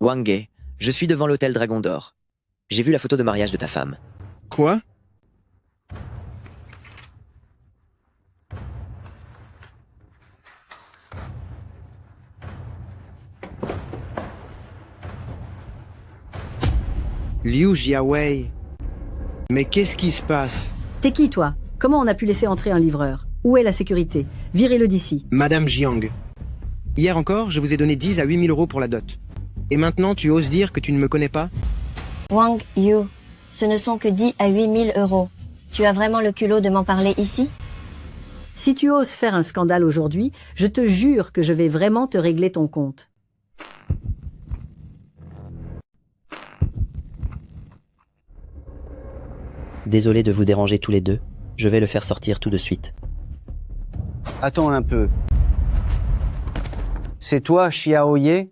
Wang, je suis devant l'hôtel Dragon d'Or. J'ai vu la photo de mariage de ta femme. Quoi? Liu Jiawei. Mais qu'est-ce qui se passe? T'es qui, toi? Comment on a pu laisser entrer un livreur? Où est la sécurité? Virez-le d'ici. Madame Jiang. Hier encore, je vous ai donné 10 à 8 000 euros pour la dot. Et maintenant, tu oses dire que tu ne me connais pas? Wang Yu, ce ne sont que 10 à 8 000 euros. Tu as vraiment le culot de m'en parler ici? Si tu oses faire un scandale aujourd'hui, je te jure que je vais vraiment te régler ton compte. Désolé de vous déranger tous les deux. Je vais le faire sortir tout de suite. Attends un peu. C'est toi, Xiaoye?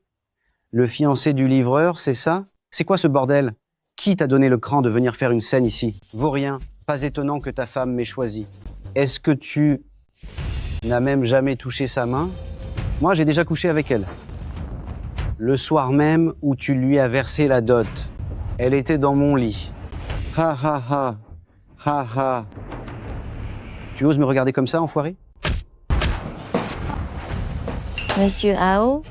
Le fiancé du livreur, c'est ça? C'est quoi ce bordel? Qui t'a donné le cran de venir faire une scène ici? Vaurien, pas étonnant que ta femme m'ait choisi. Est-ce que tu n'as même jamais touché sa main? Moi, j'ai déjà couché avec elle. Le soir même où tu lui as versé la dot, elle était dans mon lit. Ha ha ha, ha ha. Tu oses me regarder comme ça, enfoiré? Monsieur Hao?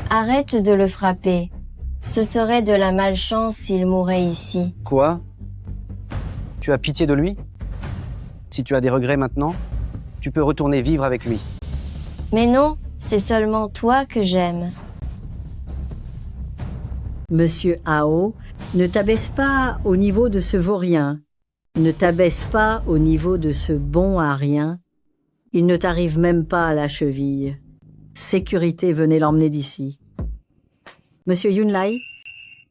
Arrête de le frapper. Ce serait de la malchance s'il mourait ici. Quoi? Tu as pitié de lui? Si tu as des regrets maintenant, tu peux retourner vivre avec lui. Mais non, c'est seulement toi que j'aime. Monsieur Hao, ne t'abaisse pas au niveau de ce vaurien. Ne t'abaisse pas au niveau de ce bon à rien. Il ne t'arrive même pas à la cheville. Sécurité, venez l'emmener d'ici. Monsieur Yunlai,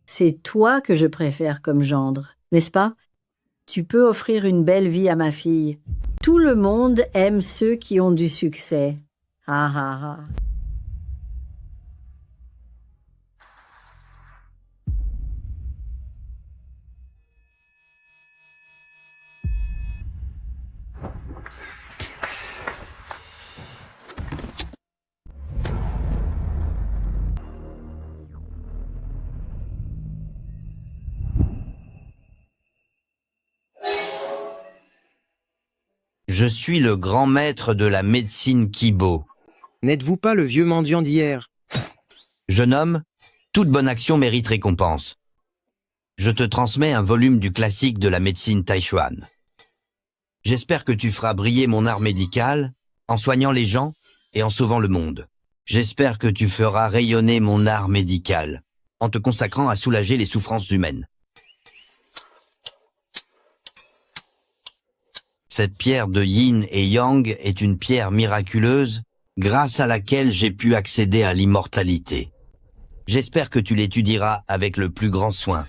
c'est toi que je préfère comme gendre, n'est-ce pas? Tu peux offrir une belle vie à ma fille. Tout le monde aime ceux qui ont du succès. Ah ah ah. Je suis le grand maître de la médecine Kibo. N'êtes-vous pas le vieux mendiant d'hier? Jeune homme, toute bonne action mérite récompense. Je te transmets un volume du classique de la médecine taïchuan. J'espère que tu feras briller mon art médical en soignant les gens et en sauvant le monde. J'espère que tu feras rayonner mon art médical en te consacrant à soulager les souffrances humaines. Cette pierre de yin et yang est une pierre miraculeuse grâce à laquelle j'ai pu accéder à l'immortalité. J'espère que tu l'étudieras avec le plus grand soin.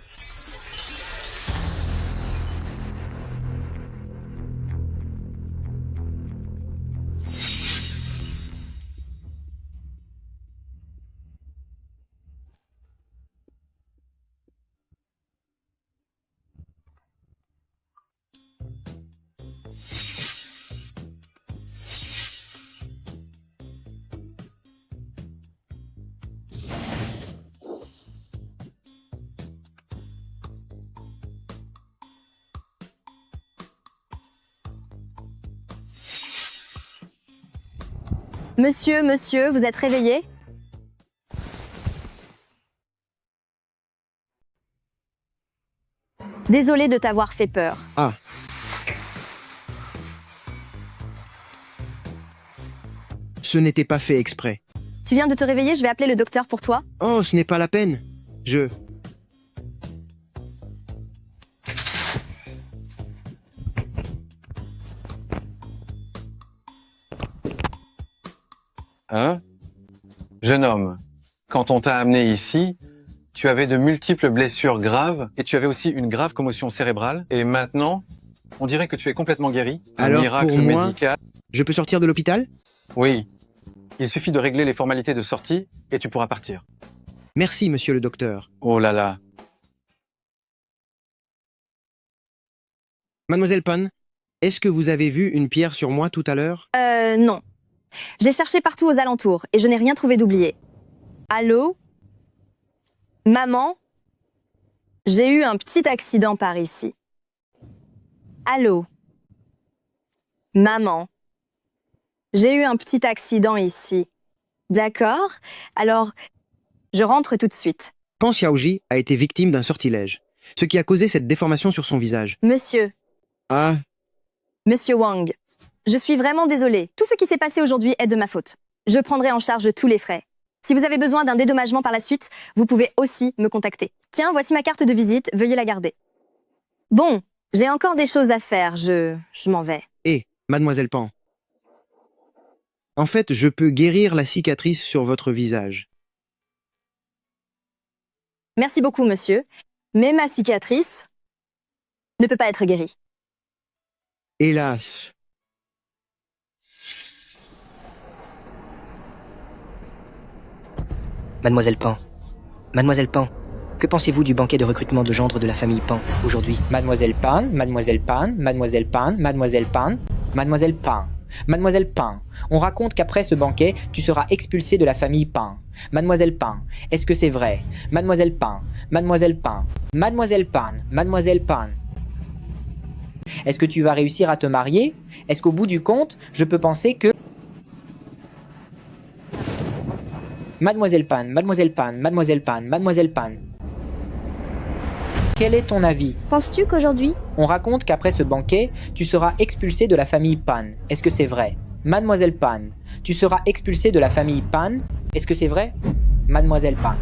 Monsieur, vous êtes réveillé? Désolée de t'avoir fait peur. Ah. Ce n'était pas fait exprès. Tu viens de te réveiller, je vais appeler le docteur pour toi. Oh, ce n'est pas la peine. Hein? Jeune homme, quand on t'a amené ici, tu avais de multiples blessures graves et tu avais aussi une grave commotion cérébrale. Et maintenant, on dirait que tu es complètement guéri. Un Alors, miracle pour moi, médical. Je peux sortir de l'hôpital? Oui. Il suffit de régler les formalités de sortie et tu pourras partir. Merci, monsieur le docteur. Oh là là. Mademoiselle Pan, est-ce que vous avez vu une pierre sur moi tout à l'heure? Non. J'ai cherché partout aux alentours et je n'ai rien trouvé d'oublié. Allô? Maman, j'ai eu un petit accident par ici. Allô? Maman, j'ai eu un petit accident ici. D'accord? Alors, je rentre tout de suite. Pan Xiaoji a été victime d'un sortilège, ce qui a causé cette déformation sur son visage. Monsieur, Ah, Monsieur Wang, je suis vraiment désolée. Tout ce qui s'est passé aujourd'hui est de ma faute. Je prendrai en charge tous les frais. Si vous avez besoin d'un dédommagement par la suite, vous pouvez aussi me contacter. Tiens, voici ma carte de visite, veuillez la garder. Bon, j'ai encore des choses à faire, je m'en vais. et, mademoiselle Pan. En fait, je peux guérir la cicatrice sur votre visage. Merci beaucoup, monsieur. Mais ma cicatrice ne peut pas être guérie. Hélas. Mademoiselle Pan. Mademoiselle Pan, que pensez-vous du banquet de recrutement de gendre de la famille Pan aujourd'hui? Mademoiselle Pan, Mademoiselle Pan, Mademoiselle Pan, Mademoiselle Pan, Mademoiselle Pan. Mademoiselle Pan, on raconte qu'après ce banquet, tu seras expulsée de la famille Pan. Mademoiselle Pan, est-ce que c'est vrai? Mademoiselle Pan, Mademoiselle Pan, Mademoiselle Pan, Mademoiselle Pan. Est-ce que tu vas réussir à te marier? Est-ce qu'au bout du compte, je peux penser que... Mademoiselle Pan, Mademoiselle Pan, Mademoiselle Pan, Mademoiselle Pan. Quel est ton avis? Penses-tu qu'aujourd'hui, On raconte qu'après ce banquet, tu seras expulsée de la famille Pan. Est-ce que c'est vrai? Mademoiselle Pan, tu seras expulsée de la famille Pan. Est-ce que c'est vrai? Mademoiselle Pan.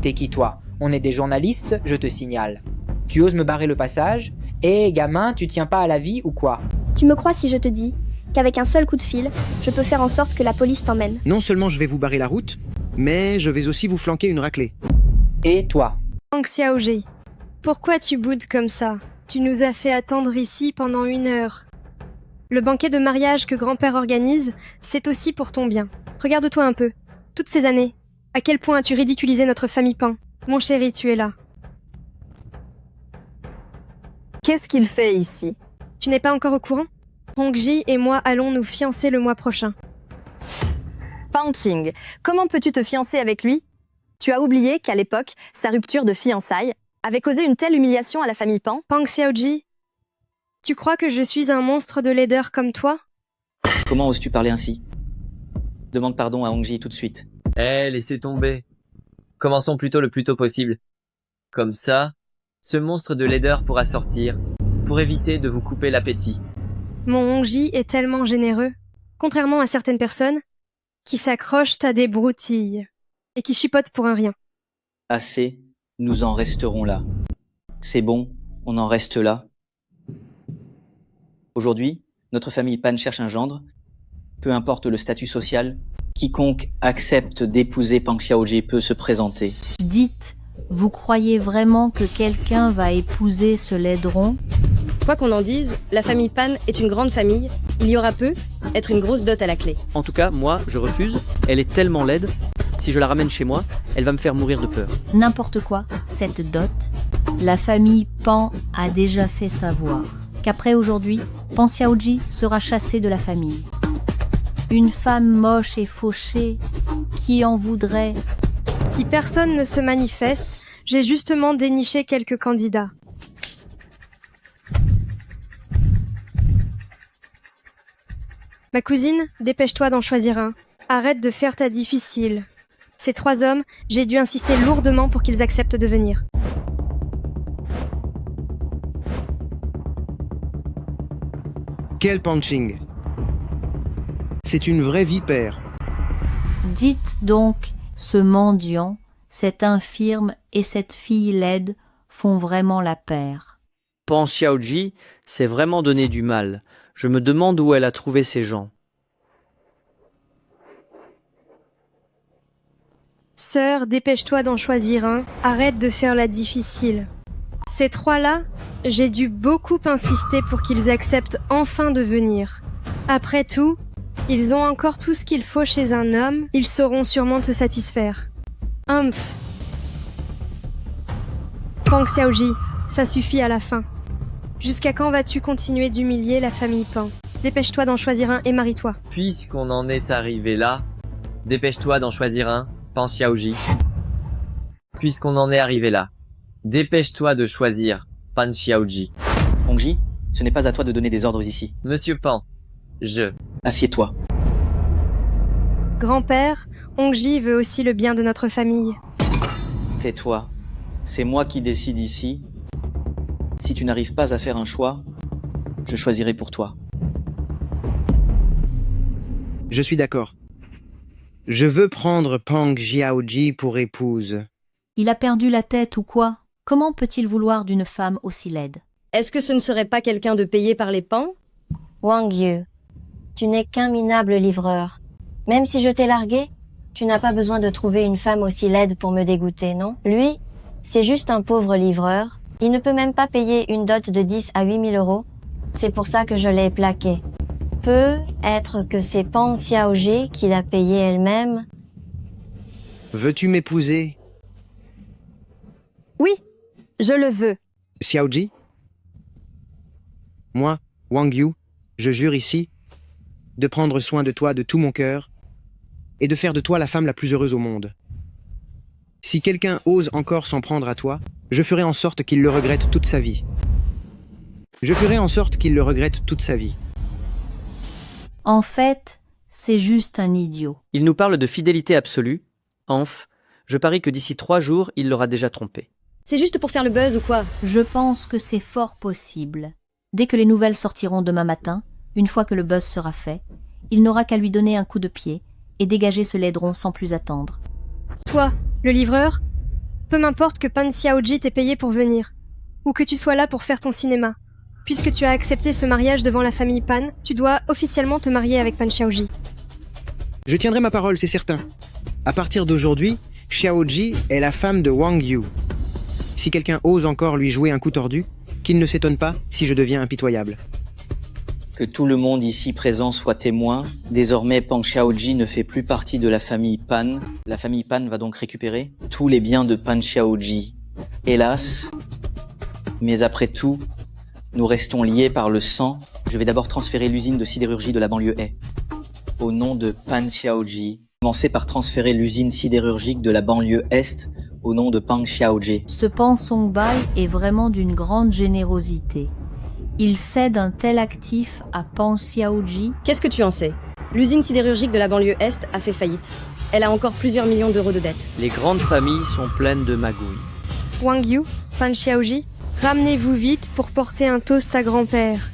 T'es qui toi? On est des journalistes, je te signale. Tu oses me barrer le passage? Eh gamin, tu tiens pas à la vie ou quoi? tu me crois si je te dis qu'avec un seul coup de fil, je peux faire en sorte que la police t'emmène? Non seulement je vais vous barrer la route, mais je vais aussi vous flanquer une raclée. Et toi? Wang Xiaoji, pourquoi tu boudes comme ça? Tu nous as fait attendre ici pendant 1 heure. Le banquet de mariage que grand-père organise, c'est aussi pour ton bien. Regarde-toi un peu. Toutes ces années, à quel point as-tu ridiculisé notre famille Pan? Mon chéri, tu es là. Qu'est-ce qu'il fait ici? Tu n'es pas encore au courant? Hongji et moi allons nous fiancer le mois prochain. Pangqing, comment peux-tu te fiancer avec lui? Tu as oublié qu'à l'époque, sa rupture de fiançailles avait causé une telle humiliation à la famille Pan? Pang Xiaoji, tu crois que je suis un monstre de laideur comme toi? Comment oses-tu parler ainsi? Demande pardon à Hongji tout de suite. Eh, laissez tomber. Commençons plutôt le plus tôt possible. Comme ça, ce monstre de laideur pourra sortir, pour éviter de vous couper l'appétit. Mon Hongji est tellement généreux, contrairement à certaines personnes qui s'accrochent à des broutilles et qui chipotent pour un rien. Assez, nous en resterons là. C'est bon, on en reste là. Aujourd'hui, notre famille Pan cherche un gendre. Peu importe le statut social, quiconque accepte d'épouser Pang Xiaoji peut se présenter. Dites, vous croyez vraiment que quelqu'un va épouser ce laideron? Quoi qu'on en dise, la famille Pan est une grande famille. Il y aura peu être une grosse dot à la clé. En tout cas, moi, je refuse. Elle est tellement laide. Si je la ramène chez moi, elle va me faire mourir de peur. N'importe quoi, cette dot. La famille Pan a déjà fait savoir qu'après aujourd'hui, Pan Xiaoji sera chassé de la famille. Une femme moche et fauchée, qui en voudrait? Si personne ne se manifeste, j'ai justement déniché quelques candidats. Ma cousine, dépêche-toi d'en choisir un. Arrête de faire ta difficile. Ces 3 hommes, j'ai dû insister lourdement pour qu'ils acceptent de venir. Quel punching! C'est une vraie vipère. Dites donc, ce mendiant, cet infirme et cette fille laide font vraiment la paire. Pan Xiaoji s'est vraiment donné du mal. Je me demande où elle a trouvé ces gens. Sœur, dépêche-toi d'en choisir un. Arrête de faire la difficile. Ces 3-là, j'ai dû beaucoup insister pour qu'ils acceptent enfin de venir. Après tout, ils ont encore tout ce qu'il faut chez un homme. Ils sauront sûrement te satisfaire. Humph. Pang Xiaoji, ça suffit à la fin. Jusqu'à quand vas-tu continuer d'humilier la famille Pan? Dépêche-toi d'en choisir un et marie-toi. Puisqu'on en est arrivé là, dépêche-toi d'en choisir un, Pan Xiaoji. puisqu'on en est arrivé là. Dépêche-toi de choisir, Pan Xiaoji. Hongji, ce n'est pas à toi de donner des ordres ici. Monsieur Pan, Assieds-toi. Grand-père, Hongji veut aussi le bien de notre famille. Tais-toi. C'est moi qui décide ici. Si tu n'arrives pas à faire un choix, je choisirai pour toi. Je suis d'accord. Je veux prendre Pang Xiaoji pour épouse. Il a perdu la tête ou quoi? Comment peut-il vouloir d'une femme aussi laide? Est-ce que ce ne serait pas quelqu'un de payé par les Pan? Wang Yu, tu n'es qu'un minable livreur. Même si je t'ai largué, tu n'as pas besoin de trouver une femme aussi laide pour me dégoûter, non? Lui, c'est juste un pauvre livreur. Il ne peut même pas payer une dot de 10 à 8 000 euros. C'est pour ça que je l'ai plaqué. Peut être que c'est Pan Xiaoji qui l'a payé elle-même. Veux-tu m'épouser, Oui, je le veux. Xiaoji? Moi, Wang Yu, je jure ici de prendre soin de toi de tout mon cœur et de faire de toi la femme la plus heureuse au monde. Si quelqu'un ose encore s'en prendre à toi, je ferai en sorte qu'il le regrette toute sa vie. Je ferai en sorte qu'il le regrette toute sa vie. En fait, c'est juste un idiot. Il nous parle de fidélité absolue. Enf, je parie que d'ici 3 jours, il l'aura déjà trompé. C'est juste pour faire le buzz ou quoi? Je pense que c'est fort possible. Dès que les nouvelles sortiront demain matin, une fois que le buzz sera fait, il n'aura qu'à lui donner un coup de pied et dégager ce laideron sans plus attendre. Toi, le livreur, peu m'importe que Pan Xiaoji t'ait payé pour venir, ou que tu sois là pour faire ton cinéma. Puisque tu as accepté ce mariage devant la famille Pan, tu dois officiellement te marier avec Pan Xiaoji. Je tiendrai ma parole, c'est certain. À partir d'aujourd'hui, Xiaoji est la femme de Wang Yu. Si quelqu'un ose encore lui jouer un coup tordu, qu'il ne s'étonne pas si je deviens impitoyable. Que tout le monde ici présent soit témoin. Désormais, Pang Xiaoji ne fait plus partie de la famille Pan. La famille Pan va donc récupérer tous les biens de Pan Xiaoji. Hélas, mais après tout, nous restons liés par le sang. Je vais d'abord transférer l'usine de sidérurgie de la banlieue Est. Au nom de Pan Xiaoji, commencez par transférer l'usine sidérurgique de la banlieue Est au nom de Pang Xiaoji. Ce Pan Songbai est vraiment d'une grande générosité. Il cède un tel actif à Pan Xiaoji. Qu'est-ce que tu en sais? L'usine sidérurgique de la banlieue Est a fait faillite. Elle a encore plusieurs millions d'euros de dettes. Les grandes familles sont pleines de magouilles. Wang Yu, Pan Xiaoji, ramenez-vous vite pour porter un toast à grand-père.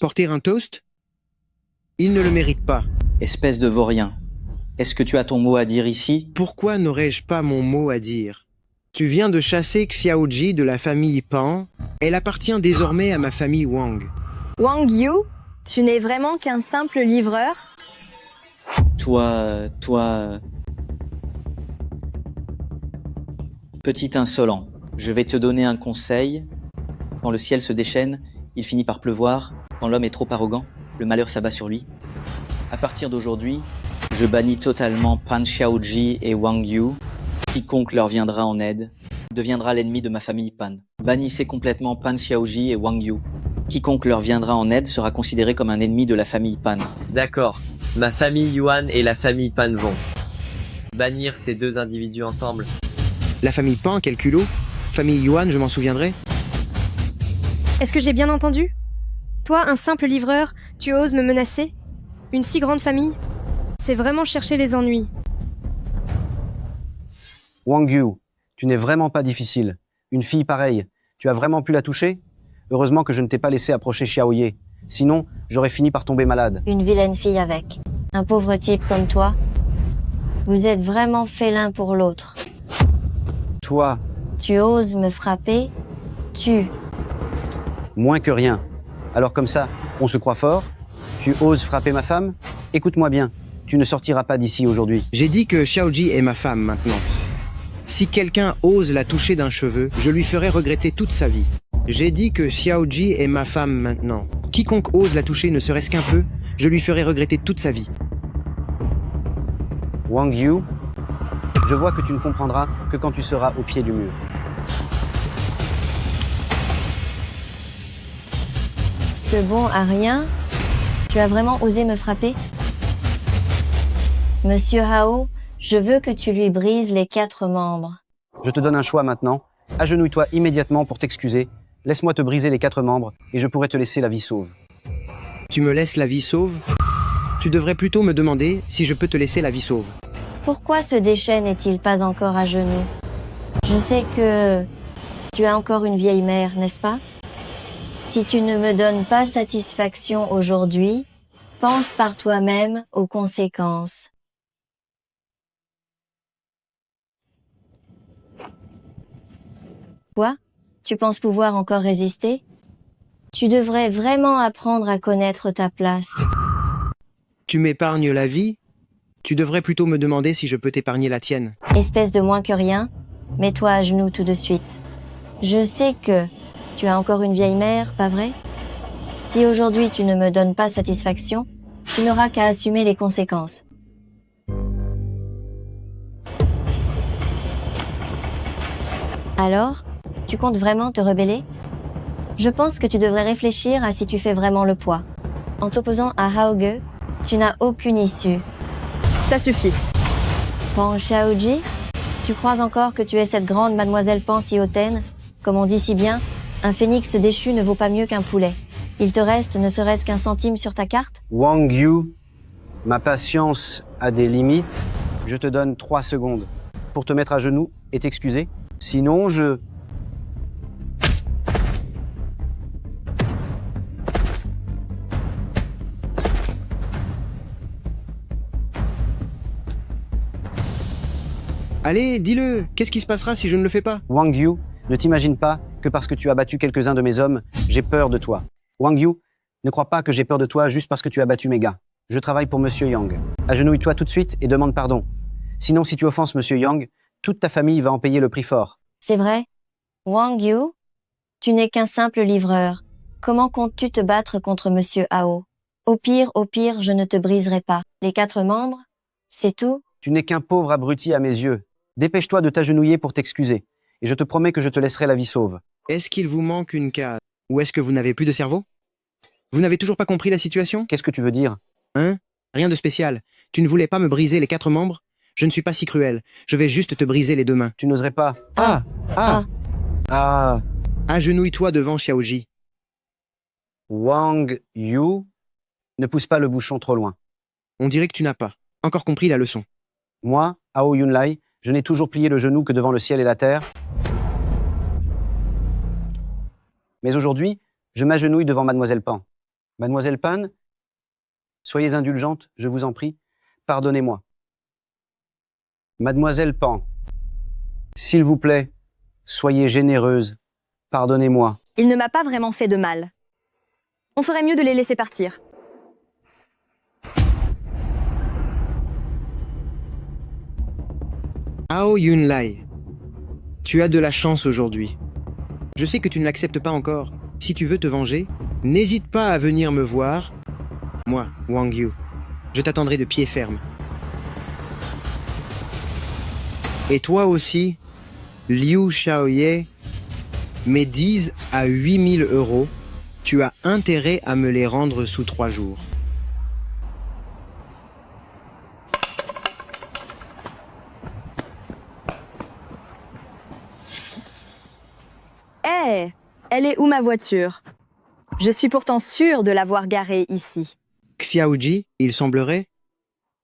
Porter un toast? Il ne le mérite pas. Espèce de vaurien. Est-ce que tu as ton mot à dire ici? Pourquoi n'aurais-je pas mon mot à dire? Tu viens de chasser Xiaoji de la famille Pan. Elle appartient désormais à ma famille Wang. Wang Yu, tu n'es vraiment qu'un simple livreur? Toi... Petit insolent, je vais te donner un conseil. Quand le ciel se déchaîne, il finit par pleuvoir. Quand l'homme est trop arrogant, le malheur s'abat sur lui. À partir d'aujourd'hui, je bannis totalement Pan Xiaoji et Wang Yu. Quiconque leur viendra en aide deviendra l'ennemi de ma famille Pan. Bannissez complètement Pan Xiaoji et Wang Yu. Quiconque leur viendra en aide sera considéré comme un ennemi de la famille Pan. D'accord, ma famille Yuan et la famille Pan vont bannir ces deux individus ensemble. La famille Pan, quel culot. Famille Yuan, je m'en souviendrai. Est-ce que j'ai bien entendu? Toi, un simple livreur, tu oses me menacer? Une si grande famille? C'est vraiment chercher les ennuis. Wang Yu, tu n'es vraiment pas difficile. Une fille pareille, tu as vraiment pu la toucher? Heureusement que je ne t'ai pas laissé approcher Xiaoye. Sinon, j'aurais fini par tomber malade. Une vilaine fille avec. Un pauvre type comme toi. Vous êtes vraiment faits l'un pour l'autre. Toi, Tu oses me frapper? Tu. moins que rien. Alors comme ça, on se croit fort? Tu oses frapper ma femme? Écoute-moi bien, tu ne sortiras pas d'ici aujourd'hui. J'ai dit que Xiaoji est ma femme maintenant. Si quelqu'un ose la toucher d'un cheveu, je lui ferai regretter toute sa vie. J'ai dit que Xiaoji est ma femme maintenant. Quiconque ose la toucher ne serait-ce qu'un peu, je lui ferai regretter toute sa vie. Wang Yu, je vois que tu ne comprendras que quand tu seras au pied du mur. Ce bon à rien? Tu as vraiment osé me frapper? Monsieur Hao, Je veux que tu lui brises les 4 membres. Je te donne un choix maintenant. Agenouille-toi immédiatement pour t'excuser. Laisse-moi te briser les 4 membres et je pourrai te laisser la vie sauve. Tu me laisses la vie sauve? Tu devrais plutôt me demander si je peux te laisser la vie sauve. Pourquoi ce déchet n'est-il pas encore à genoux? Je sais que tu as encore une vieille mère, n'est-ce pas? Si tu ne me donnes pas satisfaction aujourd'hui, pense par toi-même aux conséquences. Quoi? Tu penses pouvoir encore résister? Tu devrais vraiment apprendre à connaître ta place. Tu m'épargnes la vie? Tu devrais plutôt me demander si je peux t'épargner la tienne. Espèce de moins que rien, mets-toi à genoux tout de suite. Je sais que tu as encore une vieille mère, pas vrai? Si aujourd'hui tu ne me donnes pas satisfaction, tu n'auras qu'à assumer les conséquences. Alors, tu comptes vraiment te rebeller? Je pense que tu devrais réfléchir à si tu fais vraiment le poids. En t'opposant à Haoge, tu n'as aucune issue. Ça suffit. Pan Xiaoji, tu crois encore que tu es cette grande mademoiselle Pan si hautaine? Comme on dit si bien, un phénix déchu ne vaut pas mieux qu'un poulet. Il te reste ne serait-ce qu'un centime sur ta carte? Wang Yu, ma patience a des limites. Je te donne 3 secondes pour te mettre à genoux et t'excuser. Sinon, je... Allez, dis-le. Qu'est-ce qui se passera si je ne le fais pas? Wang Yu, ne t'imagine pas que parce que tu as battu quelques-uns de mes hommes, j'ai peur de toi. Wang Yu, ne crois pas que j'ai peur de toi juste parce que tu as battu mes gars. Je travaille pour Monsieur Yang. Agenouille-toi tout de suite et demande pardon. Sinon, si tu offenses Monsieur Yang, toute ta famille va en payer le prix fort. C'est vrai? Wang Yu, tu n'es qu'un simple livreur. Comment comptes-tu te battre contre Monsieur Hao? Au pire, je ne te briserai pas. Les 4 membres? C'est tout? Tu n'es qu'un pauvre abruti à mes yeux. Dépêche-toi de t'agenouiller pour t'excuser. Et je te promets que je te laisserai la vie sauve. Est-ce qu'il vous manque une case? Ou est-ce que vous n'avez plus de cerveau? Vous n'avez toujours pas compris la situation? Qu'est-ce que tu veux dire? Hein? Rien de spécial. Tu ne voulais pas me briser les 4 membres? Je ne suis pas si cruel. Je vais juste te briser les 2 mains. Tu n'oserais pas. Agenouille-toi devant Xiaoji. Wang Yu, ne pousse pas le bouchon trop loin. On dirait que tu n'as pas encore compris la leçon. Moi, Hao Yunlai, je n'ai toujours plié le genou que devant le ciel et la terre. Mais aujourd'hui, je m'agenouille devant Mademoiselle Pan. Mademoiselle Pan, soyez indulgente, je vous en prie. Pardonnez-moi. Mademoiselle Pan, s'il vous plaît, soyez généreuse. Pardonnez-moi. Il ne m'a pas vraiment fait de mal. On ferait mieux de les laisser partir. Hao Yunlai, tu as de la chance aujourd'hui. Je sais que tu ne l'acceptes pas encore. Si tu veux te venger, n'hésite pas à venir me voir. Moi, Wang Yu, je t'attendrai de pied ferme. Et toi aussi, Liu Xiaoye, mes 10 à 8 000 euros, tu as intérêt à me les rendre sous 3 jours. Hé, elle est où ma voiture? Je suis pourtant sûre de l'avoir garée ici. Xiaoji, il semblerait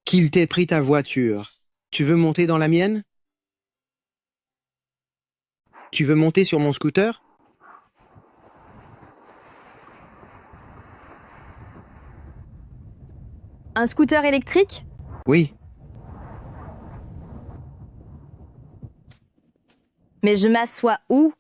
qu'il t'ait pris ta voiture. Tu veux monter dans la mienne? Tu veux monter sur mon scooter? Un scooter électrique? Oui. Mais je m'assois où?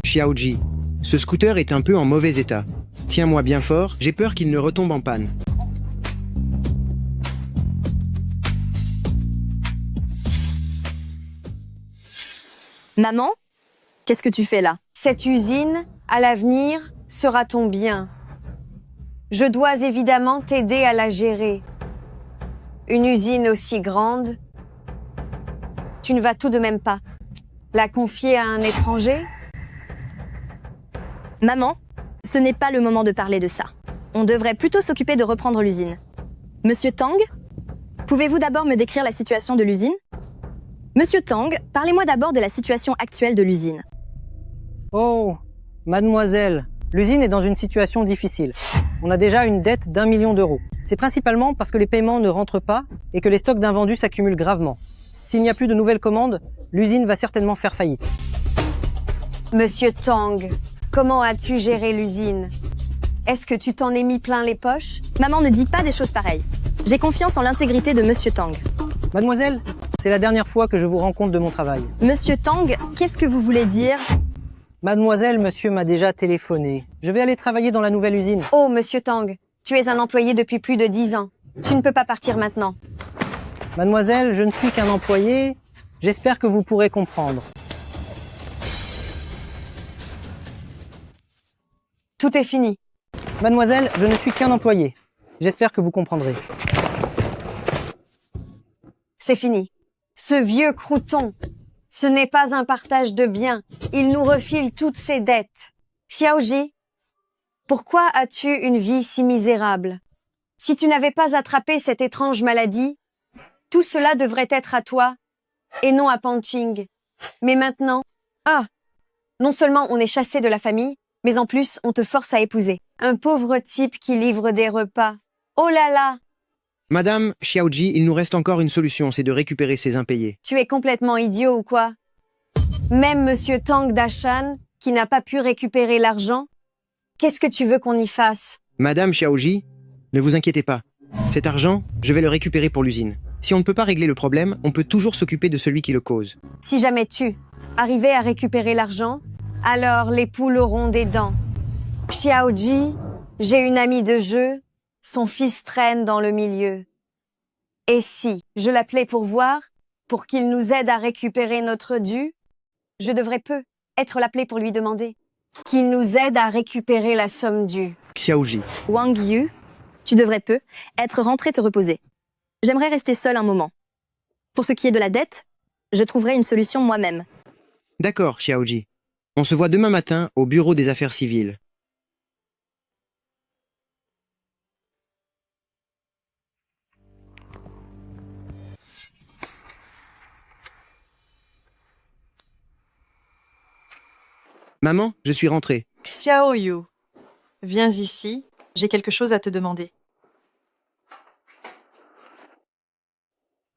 Xiaoji, ce scooter est un peu en mauvais état. Tiens-moi bien fort, j'ai peur qu'il ne retombe en panne. Maman? Qu'est-ce que tu fais là? Cette usine, à l'avenir, sera ton bien. Je dois évidemment t'aider à la gérer. Une usine aussi grande, tu ne vas tout de même pas la confier à un étranger? Maman, ce n'est pas le moment de parler de ça. On devrait plutôt s'occuper de reprendre l'usine. Monsieur Tang, pouvez-vous d'abord me décrire la situation de l'usine? Monsieur Tang, parlez-moi d'abord de la situation actuelle de l'usine. Oh, mademoiselle, l'usine est dans une situation difficile. On a déjà une dette d'1 million d'euros. C'est principalement parce que les paiements ne rentrent pas et que les stocks d'invendus s'accumulent gravement. S'il n'y a plus de nouvelles commandes, l'usine va certainement faire faillite. Monsieur Tang, comment as-tu géré l'usine? Est-ce que tu t'en es mis plein les poches? Maman ne dit pas des choses pareilles. J'ai confiance en l'intégrité de Monsieur Tang. Mademoiselle, c'est la dernière fois que je vous rends compte de mon travail. Monsieur Tang, qu'est-ce que vous voulez dire? Mademoiselle, monsieur m'a déjà téléphoné. Je vais aller travailler dans la nouvelle usine. Oh, Monsieur Tang, tu es un employé depuis plus de 10 ans. Tu ne peux pas partir maintenant. Mademoiselle, je ne suis qu'un employé. J'espère que vous pourrez comprendre. Tout est fini. Mademoiselle, je ne suis qu'un employé. J'espère que vous comprendrez. C'est fini. Ce vieux crouton, ce n'est pas un partage de biens. Il nous refile toutes ses dettes. Xiaoji, pourquoi as-tu une vie si misérable? Si tu n'avais pas attrapé cette étrange maladie, tout cela devrait être à toi et non à Panqing. Mais maintenant, non seulement on est chassé de la famille, mais en plus on te force à épouser un pauvre type qui livre des repas. Oh là là! Madame Xiaoji, il nous reste encore une solution, c'est de récupérer ces impayés. Tu es complètement idiot ou quoi? Même Monsieur Tang Dashan, qui n'a pas pu récupérer l'argent, qu'est-ce que tu veux qu'on y fasse? Madame Xiaoji, ne vous inquiétez pas. Cet argent, je vais le récupérer pour l'usine. Si on ne peut pas régler le problème, on peut toujours s'occuper de celui qui le cause. Si jamais tu arrivais à récupérer l'argent, alors les poules auront des dents. Xiaoji, j'ai une amie de jeu, son fils traîne dans le milieu. Et si je l'appelais pour voir, pour qu'il nous aide à récupérer notre dû, je devrais peu être l'appelé pour lui demander qu'il nous aide à récupérer la somme due. Xiaoji. Wang Yu, tu devrais peu être rentré te reposer. J'aimerais rester seul un moment. Pour ce qui est de la dette, je trouverai une solution moi-même. D'accord, Xiaoji. On se voit demain matin au bureau des affaires civiles. Maman, je suis rentré. Xiaoyu, viens ici, j'ai quelque chose à te demander.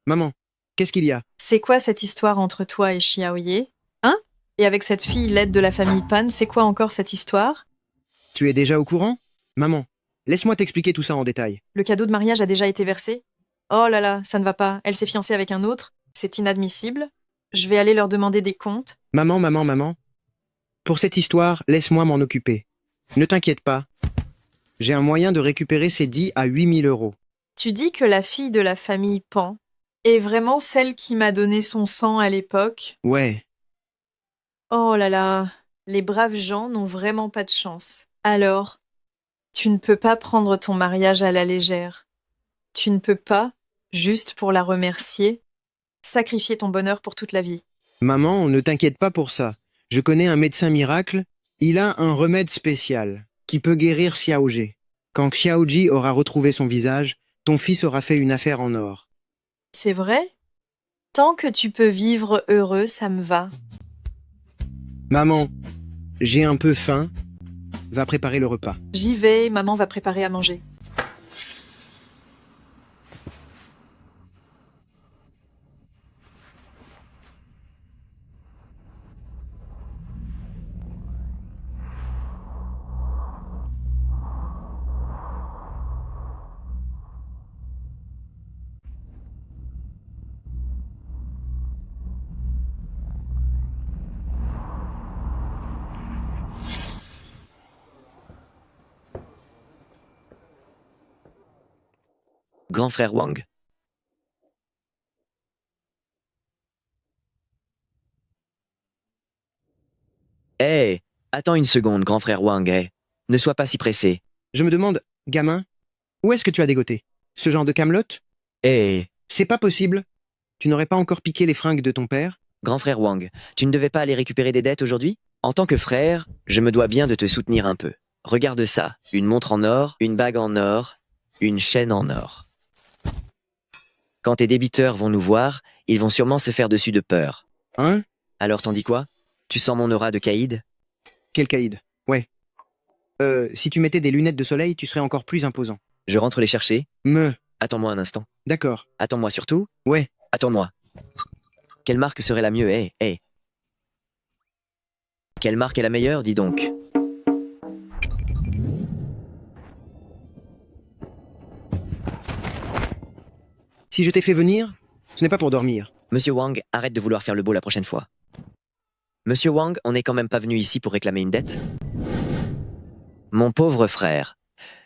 Maman, qu'est-ce qu'il y a? C'est quoi cette histoire entre toi et Xiaoye? Hein? Et avec cette fille laide de la famille Pan, c'est quoi encore cette histoire? Tu es déjà au courant? Maman, laisse-moi t'expliquer tout ça en détail. Le cadeau de mariage a déjà été versé? Oh là là, ça ne va pas, elle s'est fiancée avec un autre, c'est inadmissible. Je vais aller leur demander des comptes. Maman. Pour cette histoire, laisse-moi m'en occuper. Ne t'inquiète pas. J'ai un moyen de récupérer ces 10 à 8 000 euros. Tu dis que la fille de la famille Pan est vraiment celle qui m'a donné son sang à l'époque? Ouais. Oh là là, les braves gens n'ont vraiment pas de chance. Alors, tu ne peux pas prendre ton mariage à la légère. Tu ne peux pas, juste pour la remercier, sacrifier ton bonheur pour toute la vie. Maman, ne t'inquiète pas pour ça. Je connais un médecin miracle. Il a un remède spécial qui peut guérir Xiaoji. Quand Xiaoji aura retrouvé son visage, ton fils aura fait une affaire en or. C'est vrai? Tant que tu peux vivre heureux, ça me va. Maman, j'ai un peu faim. Va préparer le repas. J'y vais, maman va préparer à manger. Grand frère Wang. Hé, attends une seconde, grand frère Wang, Ne sois pas si pressé. Je me demande, gamin, où est-ce que tu as dégoté? Ce genre de camelote? C'est pas possible. Tu n'aurais pas encore piqué les fringues de ton père? Grand frère Wang, tu ne devais pas aller récupérer des dettes aujourd'hui? En tant que frère, je me dois bien de te soutenir un peu. Regarde ça, une montre en or, une bague en or, une chaîne en or. Quand tes débiteurs vont nous voir, ils vont sûrement se faire dessus de peur. Hein? Alors t'en dis quoi? Tu sens mon aura de caïd? Quel caïd? Ouais. Si tu mettais des lunettes de soleil, tu serais encore plus imposant. Je rentre les chercher? Attends-moi un instant. D'accord. Attends-moi surtout? Ouais. Attends-moi. Quelle marque serait la mieux? Quelle marque est la meilleure, dis donc? Si je t'ai fait venir, ce n'est pas pour dormir. Monsieur Wang, arrête de vouloir faire le beau la prochaine fois. Monsieur Wang, on n'est quand même pas venu ici pour réclamer une dette? Mon pauvre frère,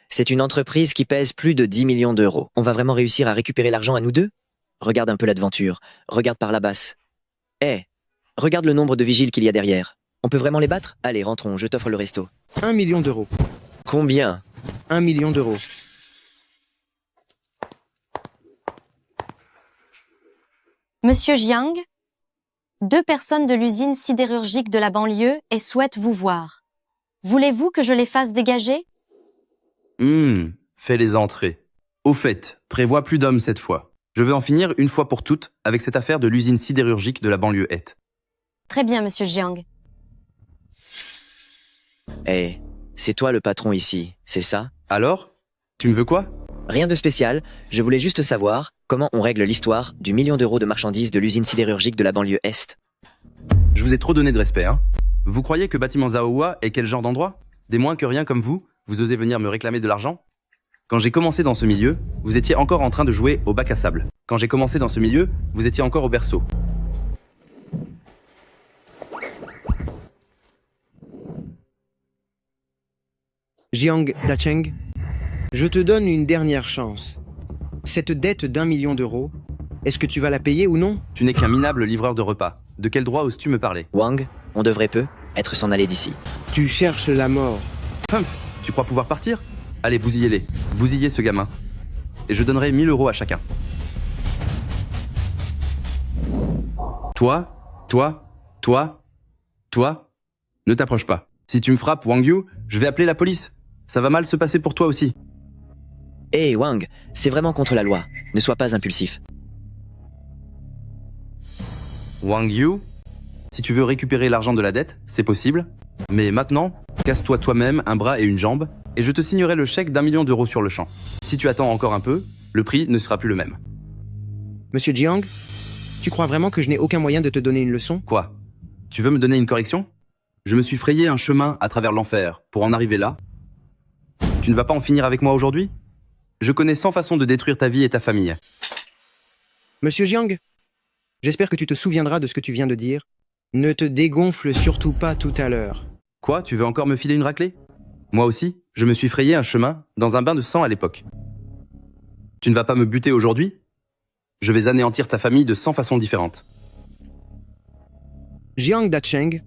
c'est une entreprise qui pèse plus de 10 millions d'euros. On va vraiment réussir à récupérer l'argent à nous deux? Regarde un peu l'aventure. Regarde par la basse. Regarde le nombre de vigiles qu'il y a derrière. On peut vraiment les battre? Allez, rentrons, je t'offre le resto. 1 million d'euros. Combien? 1 million d'euros. Monsieur Jiang, 2 personnes de l'usine sidérurgique de la banlieue et souhaitent vous voir. Voulez-vous que je les fasse dégager? Fais-les entrer. Au fait, prévois plus d'hommes cette fois. Je veux en finir une fois pour toutes avec cette affaire de l'usine sidérurgique de la banlieue Est. Très bien, monsieur Jiang. C'est toi le patron ici, c'est ça? Alors? Tu me veux quoi? Rien de spécial, je voulais juste savoir comment on règle l'histoire du million d'euros de marchandises de l'usine sidérurgique de la banlieue Est. Je vous ai trop donné de respect, hein? Vous croyez que bâtiment Zaohua est quel genre d'endroit? Des moins que rien comme vous osez venir me réclamer de l'argent? Quand j'ai commencé dans ce milieu, vous étiez encore en train de jouer au bac à sable. Quand j'ai commencé dans ce milieu, vous étiez encore au berceau. Jiang Dacheng, je te donne une dernière chance. Cette dette d'1 million d'euros, est-ce que tu vas la payer ou non? Tu n'es qu'un minable livreur de repas. De quel droit oses-tu me parler? Wang, on devrait être s'en aller d'ici. Tu cherches la mort. Humph, tu crois pouvoir partir? Allez, bousillez-les. Bousillez ce gamin. Et je donnerai 1000 euros à chacun. Toi, ne t'approche pas. Si tu me frappes, Wang Yu, je vais appeler la police. Ça va mal se passer pour toi aussi. Wang, c'est vraiment contre la loi. Ne sois pas impulsif. Wang Yu, si tu veux récupérer l'argent de la dette, c'est possible. Mais maintenant, casse-toi toi-même un bras et une jambe, et je te signerai le chèque d'1 million d'euros sur le champ. Si tu attends encore un peu, le prix ne sera plus le même. Monsieur Jiang, tu crois vraiment que je n'ai aucun moyen de te donner une leçon? Quoi? Tu veux me donner une correction? Je me suis frayé un chemin à travers l'enfer pour en arriver là. Tu ne vas pas en finir avec moi aujourd'hui? Je connais 100 façons de détruire ta vie et ta famille. Monsieur Jiang, j'espère que tu te souviendras de ce que tu viens de dire. Ne te dégonfle surtout pas tout à l'heure. Quoi? Tu veux encore me filer une raclée? Moi aussi, je me suis frayé un chemin dans un bain de sang à l'époque. Tu ne vas pas me buter aujourd'hui? Je vais anéantir ta famille de 100 façons différentes. Jiang Dacheng,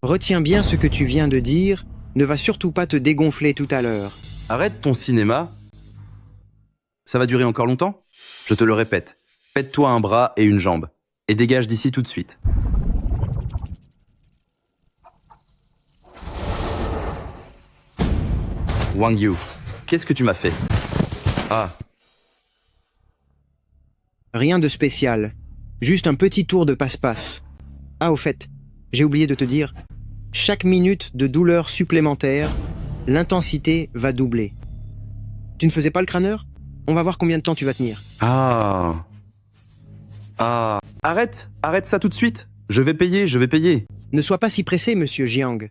retiens bien ce que tu viens de dire, ne va surtout pas te dégonfler tout à l'heure. Arrête ton cinéma. Ça va durer encore longtemps? Je te le répète, pète-toi un bras et une jambe, et dégage d'ici tout de suite. Wang Yu, qu'est-ce que tu m'as fait? Ah. Rien de spécial, juste un petit tour de passe-passe. Ah, au fait, j'ai oublié de te dire, chaque minute de douleur supplémentaire, l'intensité va doubler. Tu ne faisais pas le crâneur? On va voir combien de temps tu vas tenir. Ah. Arrête ça tout de suite. Je vais payer. Ne sois pas si pressé, monsieur Jiang.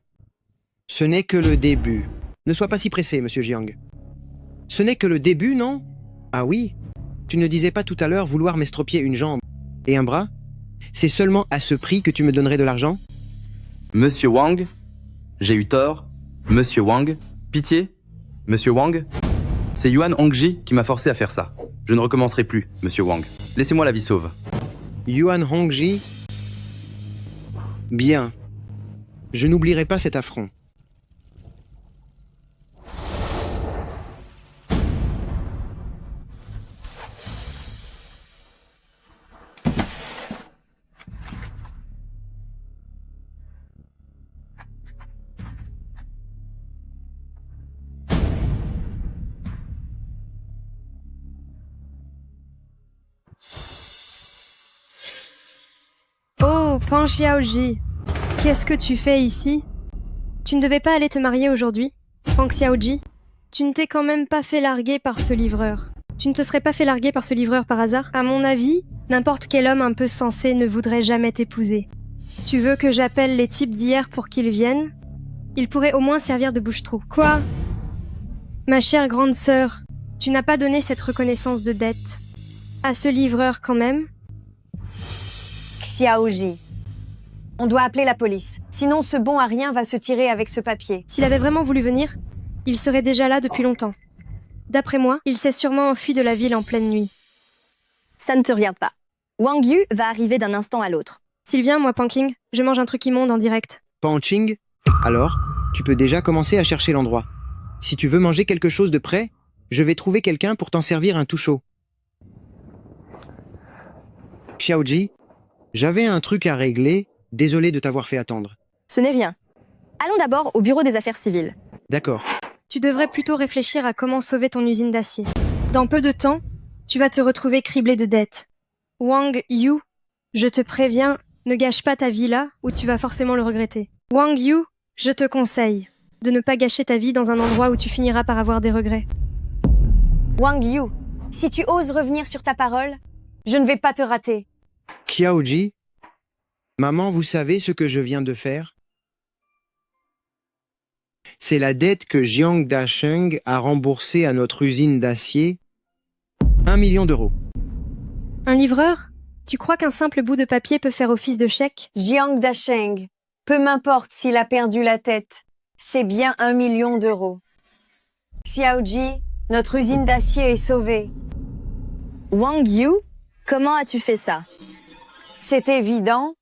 Ce n'est que le début. Ne sois pas si pressé, monsieur Jiang. Ce n'est que le début, non? Ah oui? Tu ne disais pas tout à l'heure vouloir m'estropier une jambe et un bras? C'est seulement à ce prix que tu me donnerais de l'argent? Monsieur Wang, j'ai eu tort. Monsieur Wang, pitié. Monsieur Wang, c'est Yuan Hongji qui m'a forcé à faire ça. Je ne recommencerai plus, monsieur Wang. Laissez-moi la vie sauve. Yuan Hongji? Bien. Je n'oublierai pas cet affront. Pan Xiaoji, qu'est-ce que tu fais ici? Tu ne devais pas aller te marier aujourd'hui? Pang Xiaoji, tu ne t'es quand même pas fait larguer par ce livreur. Tu ne te serais pas fait larguer par ce livreur par hasard? À mon avis, n'importe quel homme un peu sensé ne voudrait jamais t'épouser. Tu veux que j'appelle les types d'hier pour qu'ils viennent? Ils pourraient au moins servir de bouche-trou. Quoi? Ma chère grande sœur, tu n'as pas donné cette reconnaissance de dette. À ce livreur quand même? Xiaoji. On doit appeler la police. Sinon, ce bon à rien va se tirer avec ce papier. S'il avait vraiment voulu venir, il serait déjà là depuis longtemps. D'après moi, il s'est sûrement enfui de la ville en pleine nuit. Ça ne te regarde pas. Wang Yu va arriver d'un instant à l'autre. S'il vient, moi, Panking, je mange un truc immonde en direct. Panching? Alors, tu peux déjà commencer à chercher l'endroit. Si tu veux manger quelque chose de près, je vais trouver quelqu'un pour t'en servir un tout chaud. Xiaoji, j'avais un truc à régler, désolé de t'avoir fait attendre. Ce n'est rien. Allons d'abord au bureau des affaires civiles. D'accord. Tu devrais plutôt réfléchir à comment sauver ton usine d'acier. Dans peu de temps, tu vas te retrouver criblé de dettes. Wang Yu, je te préviens, ne gâche pas ta vie là, ou tu vas forcément le regretter. Wang Yu, je te conseille de ne pas gâcher ta vie dans un endroit où tu finiras par avoir des regrets. Wang Yu, si tu oses revenir sur ta parole, je ne vais pas te rater. Xiaoji, maman, vous savez ce que je viens de faire? C'est la dette que Jiang Dasheng a remboursée à notre usine d'acier. 1 million d'euros. Un livreur? Tu crois qu'un simple bout de papier peut faire office de chèque? Jiang Dasheng, peu m'importe s'il a perdu la tête, c'est bien 1 million d'euros. Xiaoji, notre usine d'acier est sauvée. Wang Yu, comment as-tu fait ça? C'est évident.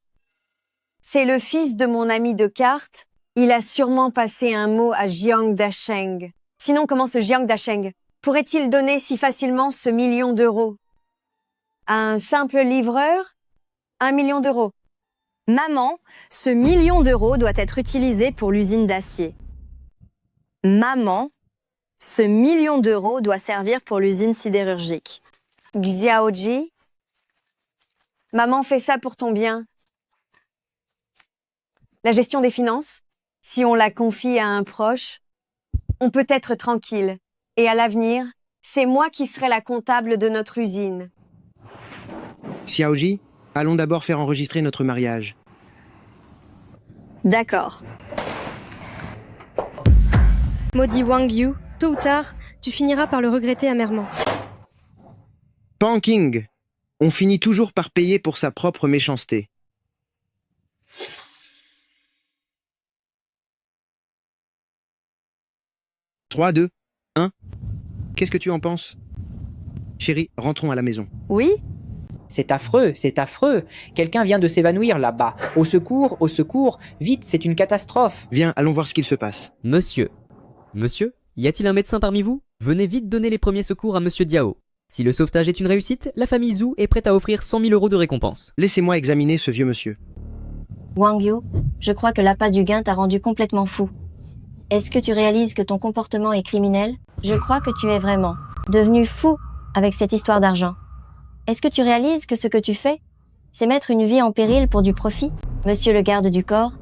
C'est le fils de mon ami de cartes. Il a sûrement passé un mot à Jiang Dasheng. Sinon, comment ce Jiang Dasheng pourrait-il donner si facilement ce million d'euros? À un simple livreur? 1 million d'euros. Maman, ce million d'euros doit être utilisé pour l'usine d'acier. Maman, ce million d'euros doit servir pour l'usine sidérurgique. Xiaoji, maman fait ça pour ton bien. La gestion des finances, si on la confie à un proche, on peut être tranquille. Et à l'avenir, c'est moi qui serai la comptable de notre usine. Xiaoji, allons d'abord faire enregistrer notre mariage. D'accord. Maudit Wang Yu, tôt ou tard, tu finiras par le regretter amèrement. Panking, on finit toujours par payer pour sa propre méchanceté. « 3, 2, 1. Qu'est-ce que tu en penses? Chérie, rentrons à la maison. Oui? C'est affreux, c'est affreux. Quelqu'un vient de s'évanouir là-bas. Au secours, vite, c'est une catastrophe. Viens, allons voir ce qu'il se passe. Monsieur, y a-t-il un médecin parmi vous? Venez vite donner les premiers secours à Monsieur Diao. Si le sauvetage est une réussite, la famille Zhu est prête à offrir 100 000 € de récompense. Laissez-moi examiner ce vieux monsieur. Wang Yu, je crois que l'appât du gain t'a rendu complètement fou. Est-ce que tu réalises que ton comportement est criminel? Je crois que tu es vraiment devenu fou avec cette histoire d'argent. Est-ce que tu réalises que ce que tu fais, c'est mettre une vie en péril pour du profit? Monsieur le garde du corps,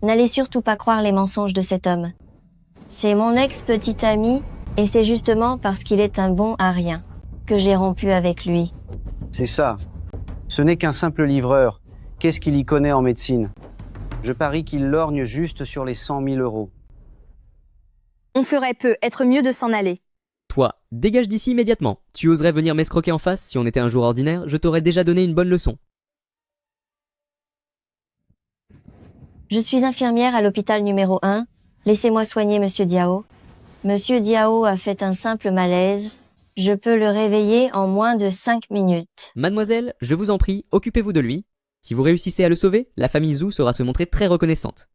n'allez surtout pas croire les mensonges de cet homme. C'est mon ex-petit ami, et c'est justement parce qu'il est un bon à rien que j'ai rompu avec lui. C'est ça. Ce n'est qu'un simple livreur. Qu'est-ce qu'il y connaît en médecine? Je parie qu'il lorgne juste sur les 100 000 €. On ferait peu, être mieux de s'en aller. Toi, dégage d'ici immédiatement. Tu oserais venir m'escroquer en face? Si on était un jour ordinaire, je t'aurais déjà donné une bonne leçon. Je suis infirmière à l'hôpital numéro 1. Laissez-moi soigner Monsieur Diao. Monsieur Diao a fait un simple malaise. Je peux le réveiller en moins de 5 minutes. Mademoiselle, je vous en prie, occupez-vous de lui. Si vous réussissez à le sauver, la famille Zhu saura se montrer très reconnaissante.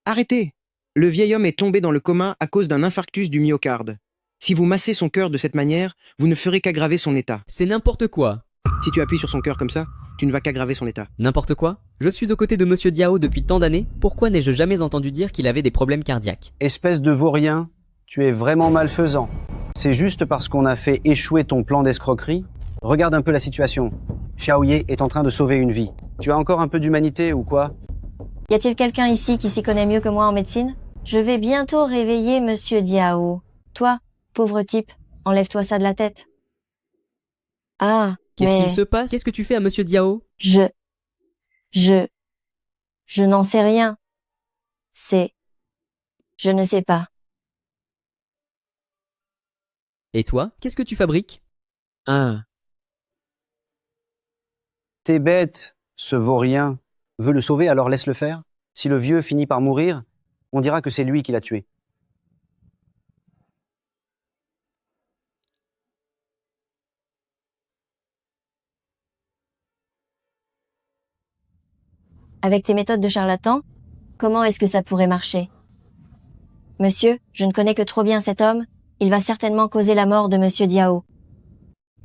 Arrêtez! Le vieil homme est tombé dans le coma à cause d'un infarctus du myocarde. Si vous massez son cœur de cette manière, vous ne ferez qu'aggraver son état. C'est n'importe quoi. Si tu appuies sur son cœur comme ça, tu ne vas qu'aggraver son état. N'importe quoi? Je suis aux côtés de Monsieur Diao depuis tant d'années, pourquoi n'ai-je jamais entendu dire qu'il avait des problèmes cardiaques? Espèce de vaurien, tu es vraiment malfaisant. C'est juste parce qu'on a fait échouer ton plan d'escroquerie? Regarde un peu la situation. Xiaoye est en train de sauver une vie. Tu as encore un peu d'humanité ou quoi? Y a-t-il quelqu'un ici qui s'y connaît mieux que moi en médecine? Je vais bientôt réveiller Monsieur Diao. Toi, pauvre type, enlève-toi ça de la tête. Ah, Qu'est-ce mais... qu'il se passe? Qu'est-ce que tu fais à Monsieur Diao? Je n'en sais rien. Je ne sais pas. Et toi, qu'est-ce que tu fabriques? Ah, T'es bête, ce vaurien. Veut le sauver, alors laisse-le faire. Si le vieux finit par mourir, on dira que c'est lui qui l'a tué. Avec tes méthodes de charlatan, comment est-ce que ça pourrait marcher? Monsieur, je ne connais que trop bien cet homme, il va certainement causer la mort de Monsieur Diao.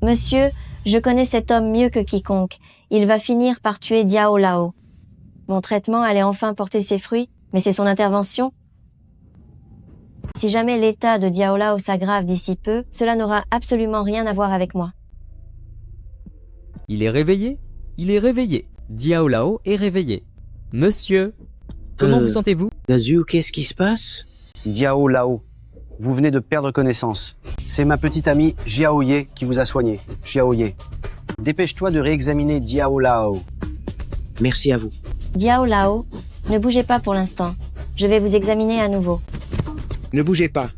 Monsieur, je connais cet homme mieux que quiconque, il va finir par tuer Diao Lao. Mon traitement allait enfin porter ses fruits, mais c'est son intervention. Si jamais l'état de Diao Lao s'aggrave d'ici peu, cela n'aura absolument rien à voir avec moi. Il est réveillé? Il est réveillé. Diao Lao est réveillé. Monsieur, comment vous sentez-vous? Dazu, qu'est-ce qui se passe? Diao Lao, vous venez de perdre connaissance. C'est ma petite amie Xiaoye qui vous a soigné. Xiaoye. Dépêche-toi de réexaminer Diao Lao. Merci à vous. Diao Lao, ne bougez pas pour l'instant. Je vais vous examiner à nouveau. Ne bougez pas.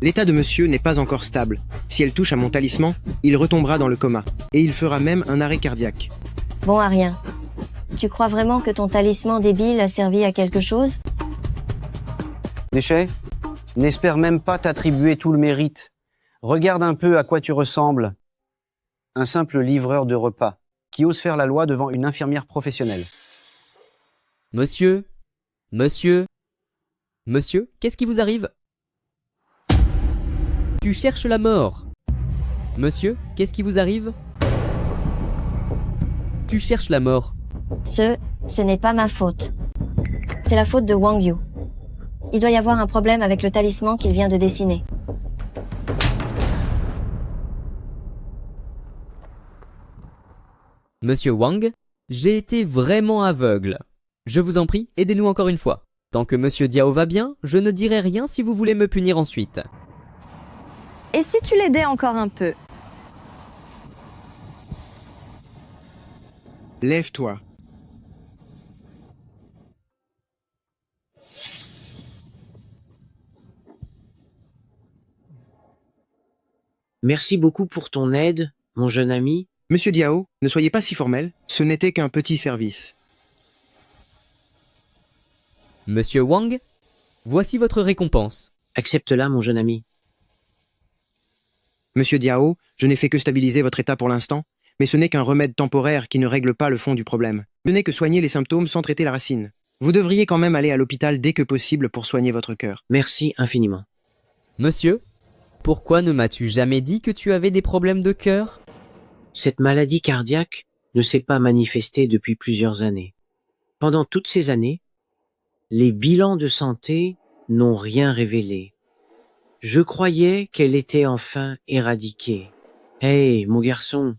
L'état de monsieur n'est pas encore stable. Si elle touche à mon talisman, il retombera dans le coma. Et il fera même un arrêt cardiaque. Bon à rien. Tu crois vraiment que ton talisman débile a servi à quelque chose? Déchet, n'espère même pas t'attribuer tout le mérite. Regarde un peu à quoi tu ressembles. Un simple livreur de repas qui ose faire la loi devant une infirmière professionnelle. Monsieur, qu'est-ce qui vous arrive? Tu cherches la mort. Monsieur, qu'est-ce qui vous arrive? Tu cherches la mort. Ce n'est pas ma faute. C'est la faute de Wang Yu. Il doit y avoir un problème avec le talisman qu'il vient de dessiner. Monsieur Wang, j'ai été vraiment aveugle. Je vous en prie, aidez-nous encore une fois. Tant que Monsieur Diao va bien, je ne dirai rien si vous voulez me punir ensuite. Et si tu l'aidais encore un peu? Lève-toi. Merci beaucoup pour ton aide, mon jeune ami. Monsieur Diao, ne soyez pas si formel, ce n'était qu'un petit service. Monsieur Wang, voici votre récompense. Accepte-la, mon jeune ami. Monsieur Diao, je n'ai fait que stabiliser votre état pour l'instant, mais ce n'est qu'un remède temporaire qui ne règle pas le fond du problème. Ce n'est que soigner les symptômes sans traiter la racine. Vous devriez quand même aller à l'hôpital dès que possible pour soigner votre cœur. Merci infiniment. Monsieur, pourquoi ne m'as-tu jamais dit que tu avais des problèmes de cœur? Cette maladie cardiaque ne s'est pas manifestée depuis plusieurs années. Pendant toutes ces années, les bilans de santé n'ont rien révélé. Je croyais qu'elle était enfin éradiquée. Hey, mon garçon,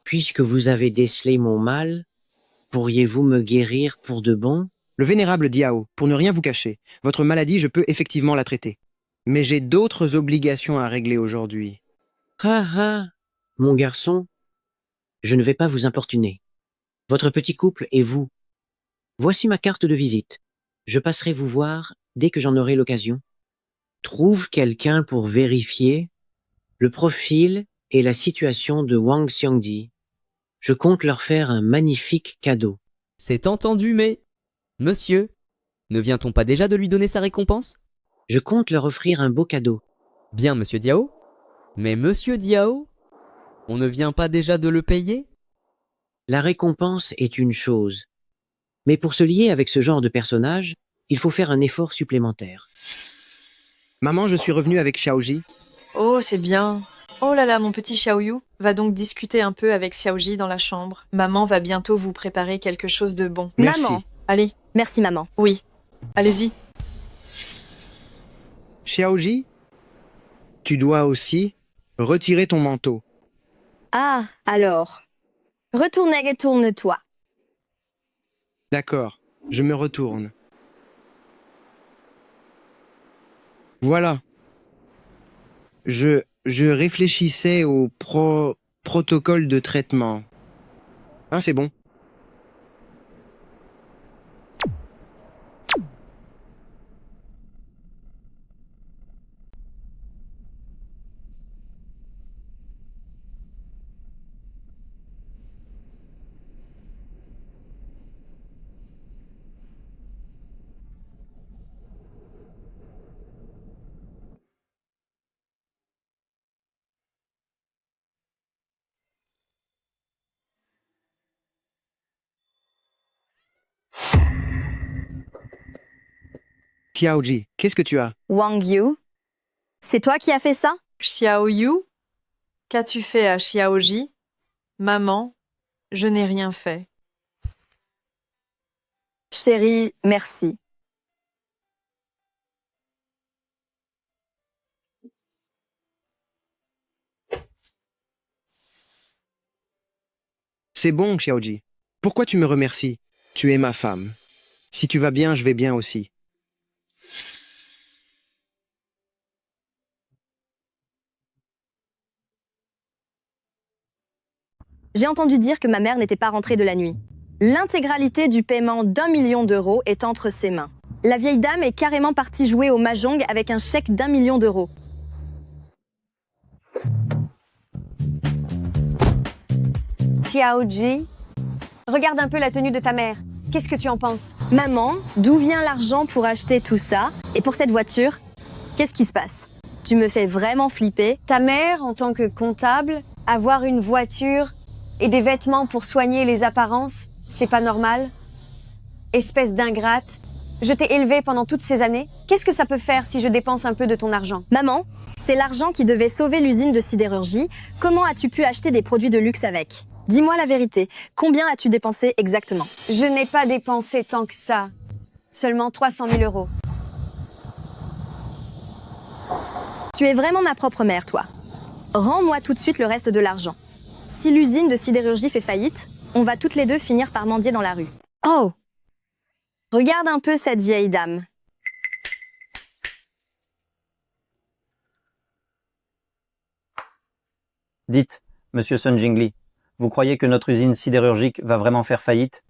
puisque vous avez décelé mon mal, pourriez-vous me guérir pour de bon? Le vénérable Diao, pour ne rien vous cacher, votre maladie, je peux effectivement la traiter. Mais j'ai d'autres obligations à régler aujourd'hui. Ah ah, mon garçon, je ne vais pas vous importuner. Votre petit couple et vous. Voici ma carte de visite. Je passerai vous voir dès que j'en aurai l'occasion. Trouve quelqu'un pour vérifier le profil et la situation de Wang Xiangdi. Je compte leur faire un magnifique cadeau. C'est entendu, mais... Monsieur, ne vient-on pas déjà de lui donner sa récompense? Je compte leur offrir un beau cadeau. Bien, Monsieur Diao. Mais Monsieur Diao, on ne vient pas déjà de le payer? La récompense est une chose. Mais pour se lier avec ce genre de personnage, il faut faire un effort supplémentaire. Maman, je suis revenu avec Xiaoji. Oh, c'est bien. Oh là là, mon petit Xiaoyu va donc discuter un peu avec Xiaoji dans la chambre. Maman va bientôt vous préparer quelque chose de bon. Merci. Maman. Allez. Merci, maman. Oui. Allez-y. Xiaoji, Tu dois aussi retirer ton manteau. Ah, alors. Retourne-toi. D'accord, je me retourne. Voilà. Je réfléchissais au protocole de traitement. Ah, c'est bon. Xiaoji, qu'est-ce que tu as? Wang Yu, c'est toi qui as fait ça? Xiao Yu, qu'as-tu fait à Xiaoji? Maman, je n'ai rien fait. Chérie, merci. C'est bon, Xiaoji. Pourquoi tu me remercies? Tu es ma femme. Si tu vas bien, je vais bien aussi. J'ai entendu dire que ma mère n'était pas rentrée de la nuit. L'intégralité du paiement d'1 million d'euros est entre ses mains. La vieille dame est carrément partie jouer au mahjong avec un chèque d'1 million d'euros. Xiaoji, regarde un peu la tenue de ta mère. Qu'est-ce que tu en penses? Maman, d'où vient l'argent pour acheter tout ça? Et pour cette voiture? Qu'est-ce qui se passe? Tu me fais vraiment flipper. Ta mère, en tant que comptable, avoir une voiture et des vêtements pour soigner les apparences, c'est pas normal? Espèce d'ingrate. Je t'ai élevée pendant toutes ces années. Qu'est-ce que ça peut faire si je dépense un peu de ton argent? Maman, c'est l'argent qui devait sauver l'usine de sidérurgie. Comment as-tu pu acheter des produits de luxe avec? Dis-moi la vérité. Combien as-tu dépensé exactement? Je n'ai pas dépensé tant que ça. Seulement 300 000 euros. Tu es vraiment ma propre mère, toi. Rends-moi tout de suite le reste de l'argent. Si l'usine de sidérurgie fait faillite, on va toutes les deux finir par mendier dans la rue. Oh! Regarde un peu cette vieille dame. Dites, monsieur Sun Jingli, vous croyez que notre usine sidérurgique va vraiment faire faillite?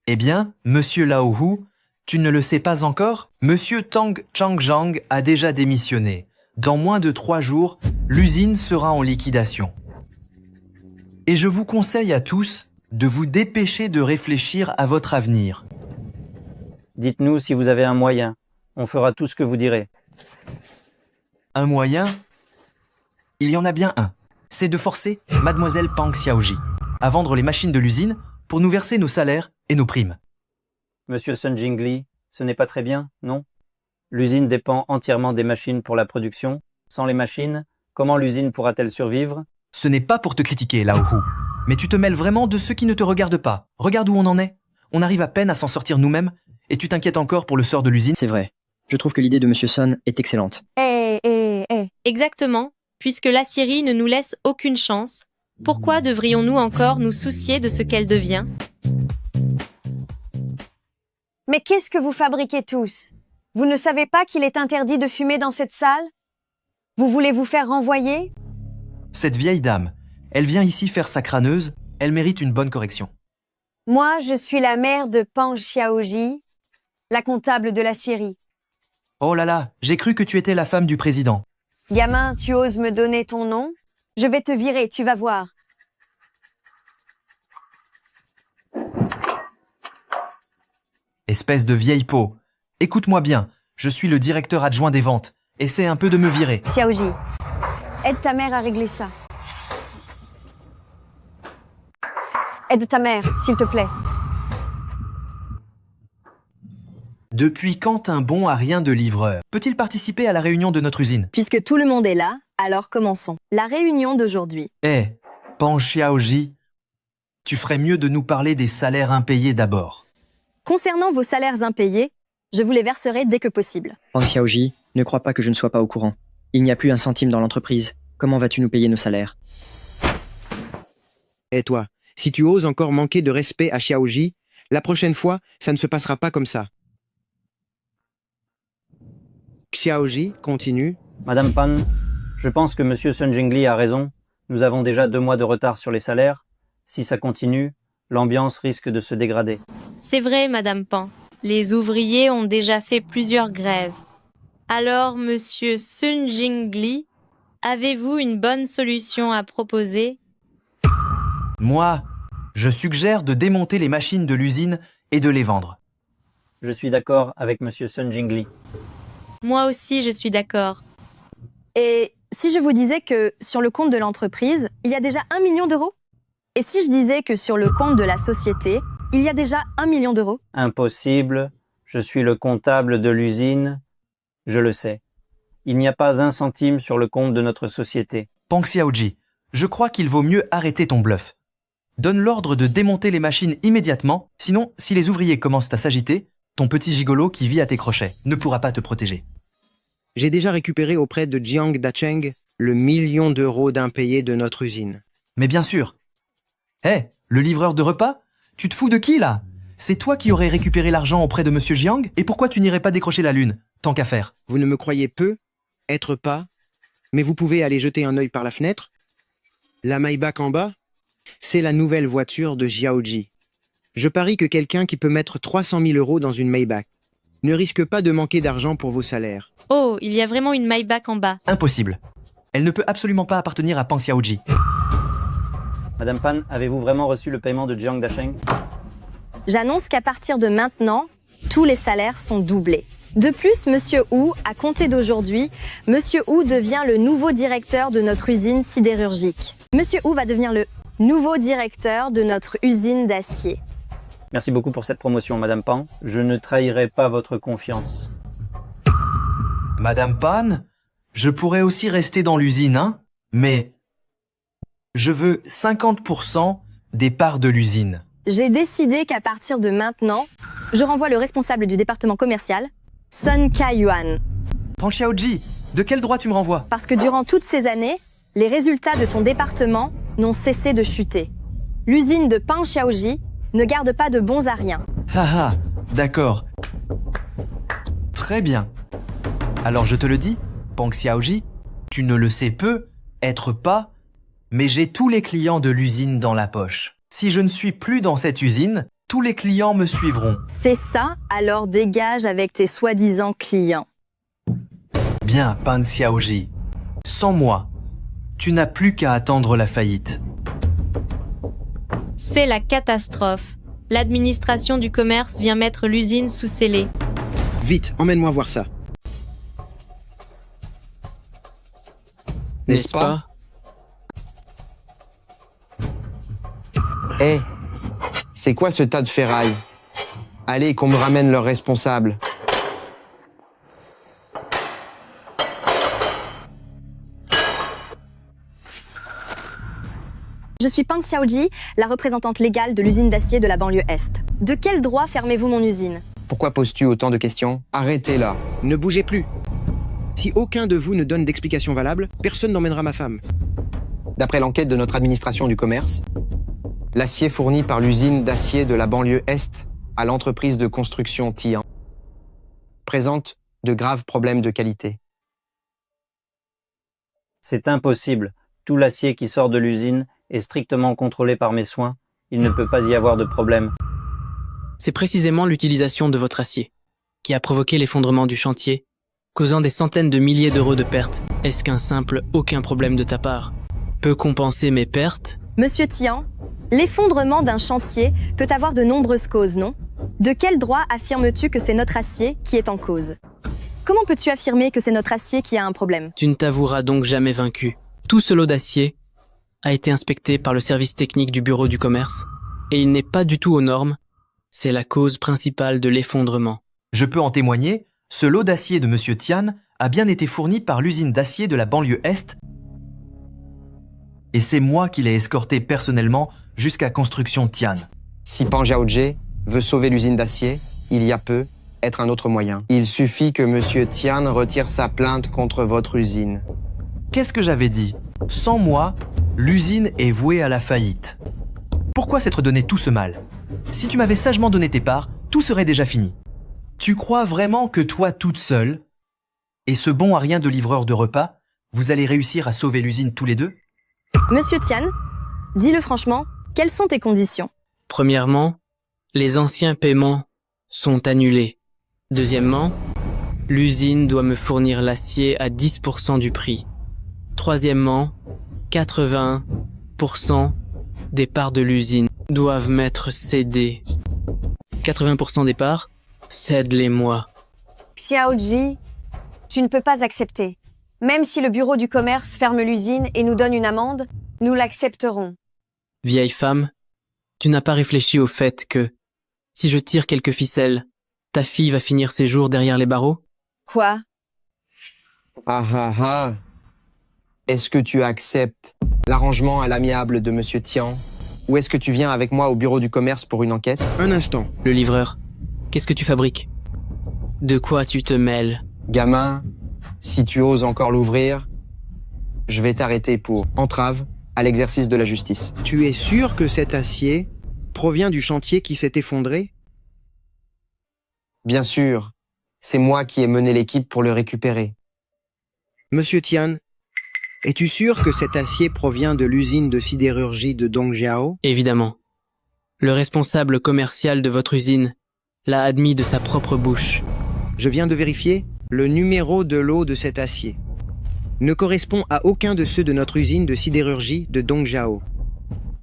Eh bien, monsieur Lao Hu, tu ne le sais pas encore? Monsieur Tang Changjiang a déjà démissionné. Dans moins de 3 jours, l'usine sera en liquidation. Et je vous conseille à tous de vous dépêcher de réfléchir à votre avenir. Dites-nous si vous avez un moyen. On fera tout ce que vous direz. Un moyen? Il y en a bien un. C'est de forcer mademoiselle Pang Xiaoji à vendre les machines de l'usine pour nous verser nos salaires et nos primes. Monsieur Sun Jingli, ce n'est pas très bien, non? L'usine dépend entièrement des machines pour la production. Sans les machines, comment l'usine pourra-t-elle survivre? Ce n'est pas pour te critiquer, Lao Hu, mais tu te mêles vraiment de ceux qui ne te regardent pas. Regarde où on en est. On arrive à peine à s'en sortir nous-mêmes, et tu t'inquiètes encore pour le sort de l'usine. C'est vrai. Je trouve que l'idée de Monsieur Sun est excellente. Exactement. Puisque la Syrie ne nous laisse aucune chance, pourquoi devrions-nous encore nous soucier de ce qu'elle devient? Mais qu'est-ce que vous fabriquez tous? Vous ne savez pas qu'il est interdit de fumer dans cette salle? Vous voulez vous faire renvoyer? Cette vieille dame, elle vient ici faire sa crâneuse, elle mérite une bonne correction. Moi, je suis la mère de Pang Xiaoji, la comptable de la Syrie. Oh là là, j'ai cru que tu étais la femme du président. Gamin, tu oses me donner ton nom? Je vais te virer, tu vas voir. Espèce de vieille peau. Écoute-moi bien, je suis le directeur adjoint des ventes. Essaie un peu de me virer. Xiaoji, aide ta mère à régler ça. Aide ta mère, s'il te plaît. Depuis quand un bon a rien de livreur? Peut-il participer à la réunion de notre usine? Puisque tout le monde est là, alors commençons. La réunion d'aujourd'hui. Pang Xiaoji, tu ferais mieux de nous parler des salaires impayés d'abord. Concernant vos salaires impayés, je vous les verserai dès que possible. Pang Xiaoji, ne crois pas que je ne sois pas au courant. Il n'y a plus un centime dans l'entreprise. Comment vas-tu nous payer nos salaires? Et toi, si tu oses encore manquer de respect à Xiaoji, la prochaine fois, ça ne se passera pas comme ça. Xiaoji continue. Madame Pan, je pense que Monsieur Sun Jingli a raison. Nous avons déjà 2 mois de retard sur les salaires. Si ça continue, l'ambiance risque de se dégrader. C'est vrai, Madame Pan. Les ouvriers ont déjà fait plusieurs grèves. Alors, Monsieur Sun Jingli, avez-vous une bonne solution à proposer? Moi, je suggère de démonter les machines de l'usine et de les vendre. Je suis d'accord avec Monsieur Sun Jingli. Moi aussi, je suis d'accord. Et si je vous disais que sur le compte de l'entreprise, il y a déjà 1 million d'euros? Et si je disais que sur le compte de la société, il y a déjà 1 million d'euros? Impossible. Je suis le comptable de l'usine. Je le sais. Il n'y a pas un centime sur le compte de notre société. Pang Xiaoji, je crois qu'il vaut mieux arrêter ton bluff. Donne l'ordre de démonter les machines immédiatement, sinon, si les ouvriers commencent à s'agiter, ton petit gigolo qui vit à tes crochets ne pourra pas te protéger. J'ai déjà récupéré auprès de Jiang Dacheng le 1 million d'euros d'impayés de notre usine. Mais bien sûr. Hé, le livreur de repas? Tu te fous de qui, là? C'est toi qui aurais récupéré l'argent auprès de Monsieur Jiang? Et pourquoi tu n'irais pas décrocher la lune, tant qu'à faire? Vous ne me croyez peu, être pas, mais vous pouvez aller jeter un œil par la fenêtre. La Maybach en bas, c'est la nouvelle voiture de Xiaoji. Je parie que quelqu'un qui peut mettre 300 000 euros dans une Maybach ne risque pas de manquer d'argent pour vos salaires. Oh, il y a vraiment une Maybach en bas. Impossible. Elle ne peut absolument pas appartenir à Pang Xiaoji. Madame Pan, avez-vous vraiment reçu le paiement de Jiang Dacheng? J'annonce qu'à partir de maintenant, tous les salaires sont doublés. De plus, Monsieur Hu, à compter d'aujourd'hui, Monsieur Hu devient le nouveau directeur de notre usine sidérurgique. Monsieur Hu va devenir le nouveau directeur de notre usine d'acier. Merci beaucoup pour cette promotion, Madame Pan. Je ne trahirai pas votre confiance. Madame Pan, je pourrais aussi rester dans l'usine, hein? Mais je veux 50% des parts de l'usine. J'ai décidé qu'à partir de maintenant, je renvoie le responsable du département commercial, Sun Ka-yuan. Pang Xiaoji, de quel droit tu me renvoies? Parce que durant toutes ces années, les résultats de ton département n'ont cessé de chuter. L'usine de Pang Xiaoji ne garde pas de bons à rien. Haha, d'accord. Très bien. Alors je te le dis, Pang Xiaoji, tu ne le sais peu, être pas, mais j'ai tous les clients de l'usine dans la poche. Si je ne suis plus dans cette usine, tous les clients me suivront. C'est ça, alors dégage avec tes soi-disant clients. Bien, Pang Xiaoji. Sans moi, tu n'as plus qu'à attendre la faillite. C'est la catastrophe. L'administration du commerce vient mettre l'usine sous scellé. Vite, emmène-moi voir ça. N'est-ce pas? Hé, c'est quoi ce tas de ferraille? Allez, qu'on me ramène leur responsable. Je suis Pang Xiaoji, la représentante légale de l'usine d'acier de la banlieue Est. De quel droit fermez-vous mon usine? Pourquoi poses-tu autant de questions? Arrêtez là. Ne bougez plus. Si aucun de vous ne donne d'explication valable, personne n'emmènera ma femme. D'après l'enquête de notre administration du commerce, l'acier fourni par l'usine d'acier de la banlieue Est à l'entreprise de construction Tian présente de graves problèmes de qualité. C'est impossible. Tout l'acier qui sort de l'usine est strictement contrôlé par mes soins. Il ne peut pas y avoir de problème. C'est précisément l'utilisation de votre acier qui a provoqué l'effondrement du chantier, causant des centaines de milliers d'euros de pertes. Est-ce qu'un simple « aucun problème de ta part » peut compenser mes pertes? Monsieur Tian, l'effondrement d'un chantier peut avoir de nombreuses causes, non? De quel droit affirmes-tu que c'est notre acier qui est en cause? Comment peux-tu affirmer que c'est notre acier qui a un problème? Tu ne t'avoueras donc jamais vaincu. Tout ce lot d'acier a été inspecté par le service technique du bureau du commerce et il n'est pas du tout aux normes. C'est la cause principale de l'effondrement. Je peux en témoigner, ce lot d'acier de Monsieur Tian a bien été fourni par l'usine d'acier de la banlieue Est et c'est moi qui l'ai escorté personnellement jusqu'à Construction Tian. Si Pang Xiaoji veut sauver l'usine d'acier, il y a peu, être un autre moyen. Il suffit que Monsieur Tian retire sa plainte contre votre usine. Qu'est-ce que j'avais dit? Sans moi, l'usine est vouée à la faillite. Pourquoi s'être donné tout ce mal? Si tu m'avais sagement donné tes parts, tout serait déjà fini. Tu crois vraiment que toi toute seule, et ce bon à rien de livreur de repas, vous allez réussir à sauver l'usine tous les deux? Monsieur Tian, dis-le franchement, quelles sont tes conditions? Premièrement, les anciens paiements sont annulés. Deuxièmement, l'usine doit me fournir l'acier à 10% du prix. Troisièmement, 80% des parts de l'usine doivent m'être cédées. 80% des parts, cède-les-moi. Xiaoji, tu ne peux pas accepter. Même si le bureau du commerce ferme l'usine et nous donne une amende, nous l'accepterons. Vieille femme, tu n'as pas réfléchi au fait que, si je tire quelques ficelles, ta fille va finir ses jours derrière les barreaux? Quoi? Ah ah ah. Est-ce que tu acceptes l'arrangement à l'amiable de Monsieur Tian? Ou est-ce que tu viens avec moi au bureau du commerce pour une enquête? Un instant. Le livreur, qu'est-ce que tu fabriques? De quoi tu te mêles? Gamin, si tu oses encore l'ouvrir, je vais t'arrêter pour entrave à l'exercice de la justice. Tu es sûr que cet acier provient du chantier qui s'est effondré? Bien sûr, c'est moi qui ai mené l'équipe pour le récupérer. Monsieur Tian, es-tu sûr que cet acier provient de l'usine de sidérurgie de Dongjiao? Évidemment. Le responsable commercial de votre usine l'a admis de sa propre bouche. Je viens de vérifier, le numéro de lot de cet acier ne correspond à aucun de ceux de notre usine de sidérurgie de Dongjiao.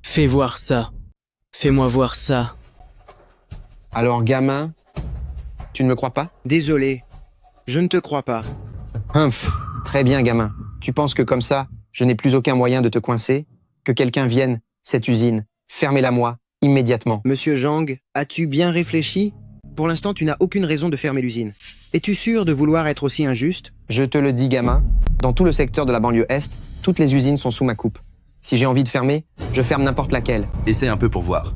Fais voir ça. Fais-moi voir ça. Alors, gamin, tu ne me crois pas? Désolé, je ne te crois pas. Humph, très bien, gamin. Tu penses que comme ça, je n'ai plus aucun moyen de te coincer? Que quelqu'un vienne, cette usine, fermez-la moi, immédiatement. Monsieur Zhang, as-tu bien réfléchi? Pour l'instant, tu n'as aucune raison de fermer l'usine. Es-tu sûr de vouloir être aussi injuste? Je te le dis, gamin, dans tout le secteur de la banlieue Est, toutes les usines sont sous ma coupe. Si j'ai envie de fermer, je ferme n'importe laquelle. Essaie un peu pour voir.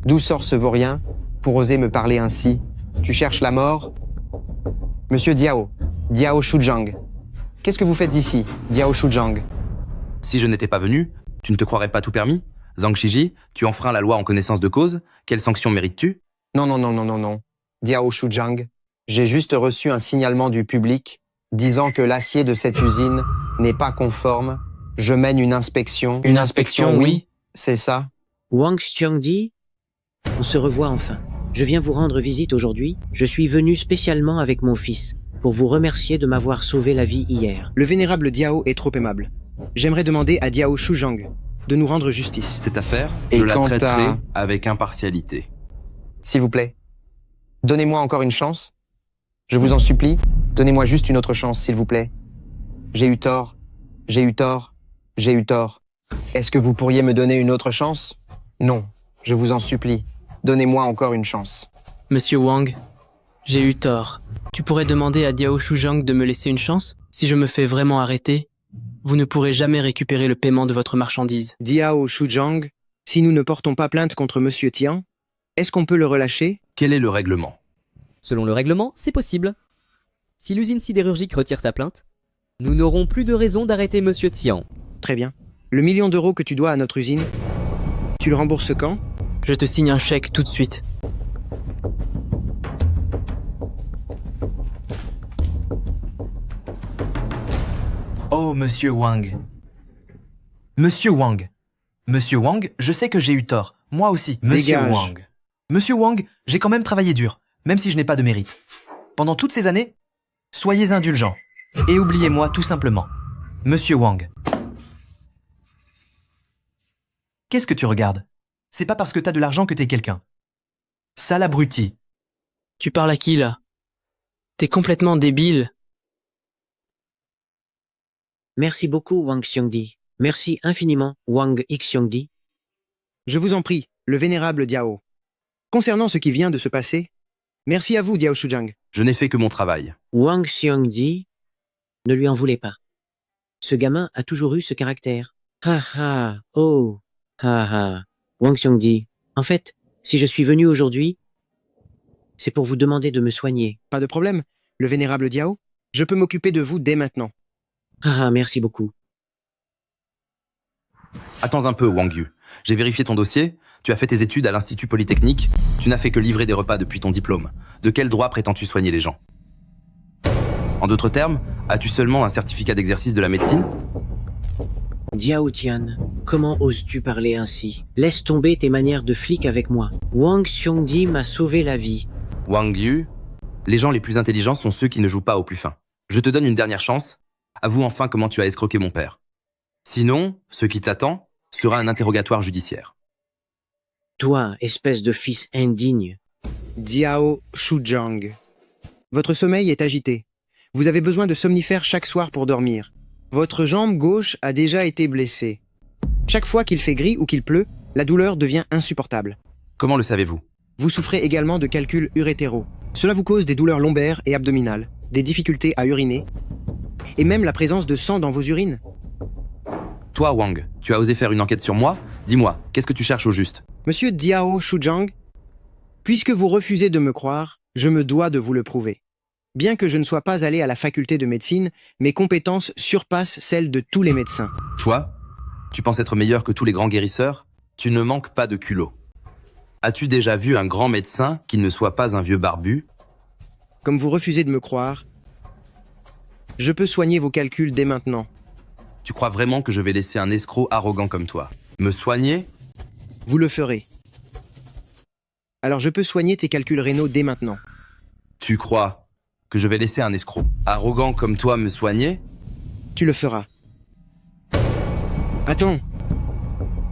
D'où sort ce vaurien pour oser me parler ainsi? Tu cherches la mort? Monsieur Diao Shuzhang. Qu'est-ce que vous faites ici, Diao Shuzhang? Si je n'étais pas venu, tu ne te croirais pas tout permis? Zhang Shiji, tu enfreins la loi en connaissance de cause? Quelle sanction mérites-tu? Non. Diao Shuzhang, j'ai juste reçu un signalement du public disant que l'acier de cette usine n'est pas conforme. Je mène une inspection. Une inspection, oui. C'est ça. Wang Xiangdi, on se revoit enfin. Je viens vous rendre visite aujourd'hui. Je suis venu spécialement avec mon fils pour vous remercier de m'avoir sauvé la vie hier. Le vénérable Diao est trop aimable. J'aimerais demander à Diao Shuzhang de nous rendre justice. Cette affaire, Et je la quant traiterai à- avec impartialité. S'il vous plaît, donnez-moi encore une chance. Je vous en supplie, donnez-moi juste une autre chance, s'il vous plaît. J'ai eu tort. Est-ce que vous pourriez me donner une autre chance? Non, je vous en supplie. Donnez-moi encore une chance. Monsieur Wang, j'ai eu tort. Tu pourrais demander à Diao Shuzhang de me laisser une chance? Si je me fais vraiment arrêter, vous ne pourrez jamais récupérer le paiement de votre marchandise. Diao Shuzhang, si nous ne portons pas plainte contre Monsieur Tian, est-ce qu'on peut le relâcher? Quel est le règlement? Selon le règlement, c'est possible. Si l'usine sidérurgique retire sa plainte, nous n'aurons plus de raison d'arrêter Monsieur Tian. Très bien. Le million d'euros que tu dois à notre usine, tu le rembourses quand? Je te signe un chèque tout de suite. Oh, Monsieur Wang. Monsieur Wang. Monsieur Wang, je sais que j'ai eu tort. Moi aussi. Monsieur Dégage. Wang. Monsieur Wang, j'ai quand même travaillé dur, même si je n'ai pas de mérite. Pendant toutes ces années, soyez indulgents. Et oubliez-moi tout simplement. Monsieur Wang. Qu'est-ce que tu regardes? C'est pas parce que t'as de l'argent que t'es quelqu'un. Sale abruti. Tu parles à qui, là? T'es complètement débile. Merci beaucoup, Wang Xiangdi. Merci infiniment, Wang Xiangdi. Je vous en prie, le vénérable Diao. Concernant ce qui vient de se passer, merci à vous, Diao Shuzhang. Je n'ai fait que mon travail. Wang Xiangdi, ne lui en voulez pas. Ce gamin a toujours eu ce caractère. Oh, Wang Xiangdi. En fait, si je suis venu aujourd'hui, C'est pour vous demander de me soigner. Pas de problème, le vénérable Diao. Je peux m'occuper de vous dès maintenant. Ah, merci beaucoup. Attends un peu, Wang Yu. J'ai vérifié ton dossier. Tu as fait tes études à l'Institut Polytechnique. Tu n'as fait que livrer des repas depuis ton diplôme. De quel droit prétends-tu soigner les gens? En d'autres termes, as-tu seulement un certificat d'exercice de la médecine? Diao Tian, comment oses-tu parler ainsi? Laisse tomber tes manières de flic avec moi. Wang Xiongdi m'a sauvé la vie. Wang Yu, les gens les plus intelligents sont ceux qui ne jouent pas au plus fin. Je te donne une dernière chance. Avoue enfin comment tu as escroqué mon père. Sinon, ce qui t'attend sera un interrogatoire judiciaire. Toi, espèce de fils indigne. Diao Shuzhang. Votre sommeil est agité. Vous avez besoin de somnifères chaque soir pour dormir. Votre jambe gauche a déjà été blessée. Chaque fois qu'il fait gris ou qu'il pleut, la douleur devient insupportable. Comment le savez-vous? Vous souffrez également de calculs urétéraux. Cela vous cause des douleurs lombaires et abdominales, des difficultés à uriner, et même la présence de sang dans vos urines. Toi, Wang, tu as osé faire une enquête sur moi? Dis-moi, qu'est-ce que tu cherches au juste? Monsieur Diao Shuzhang, puisque vous refusez de me croire, je me dois de vous le prouver. Bien que je ne sois pas allé à la faculté de médecine, mes compétences surpassent celles de tous les médecins. Toi, tu penses être meilleur que tous les grands guérisseurs? Tu ne manques pas de culot. As-tu déjà vu un grand médecin qui ne soit pas un vieux barbu? Comme vous refusez de me croire, je peux soigner vos calculs dès maintenant. Tu crois vraiment que je vais laisser un escroc arrogant comme toi me soigner? Vous le ferez. Alors je peux soigner tes calculs rénaux dès maintenant. Tu crois que je vais laisser un escroc arrogant comme toi me soigner? Tu le feras. Attends.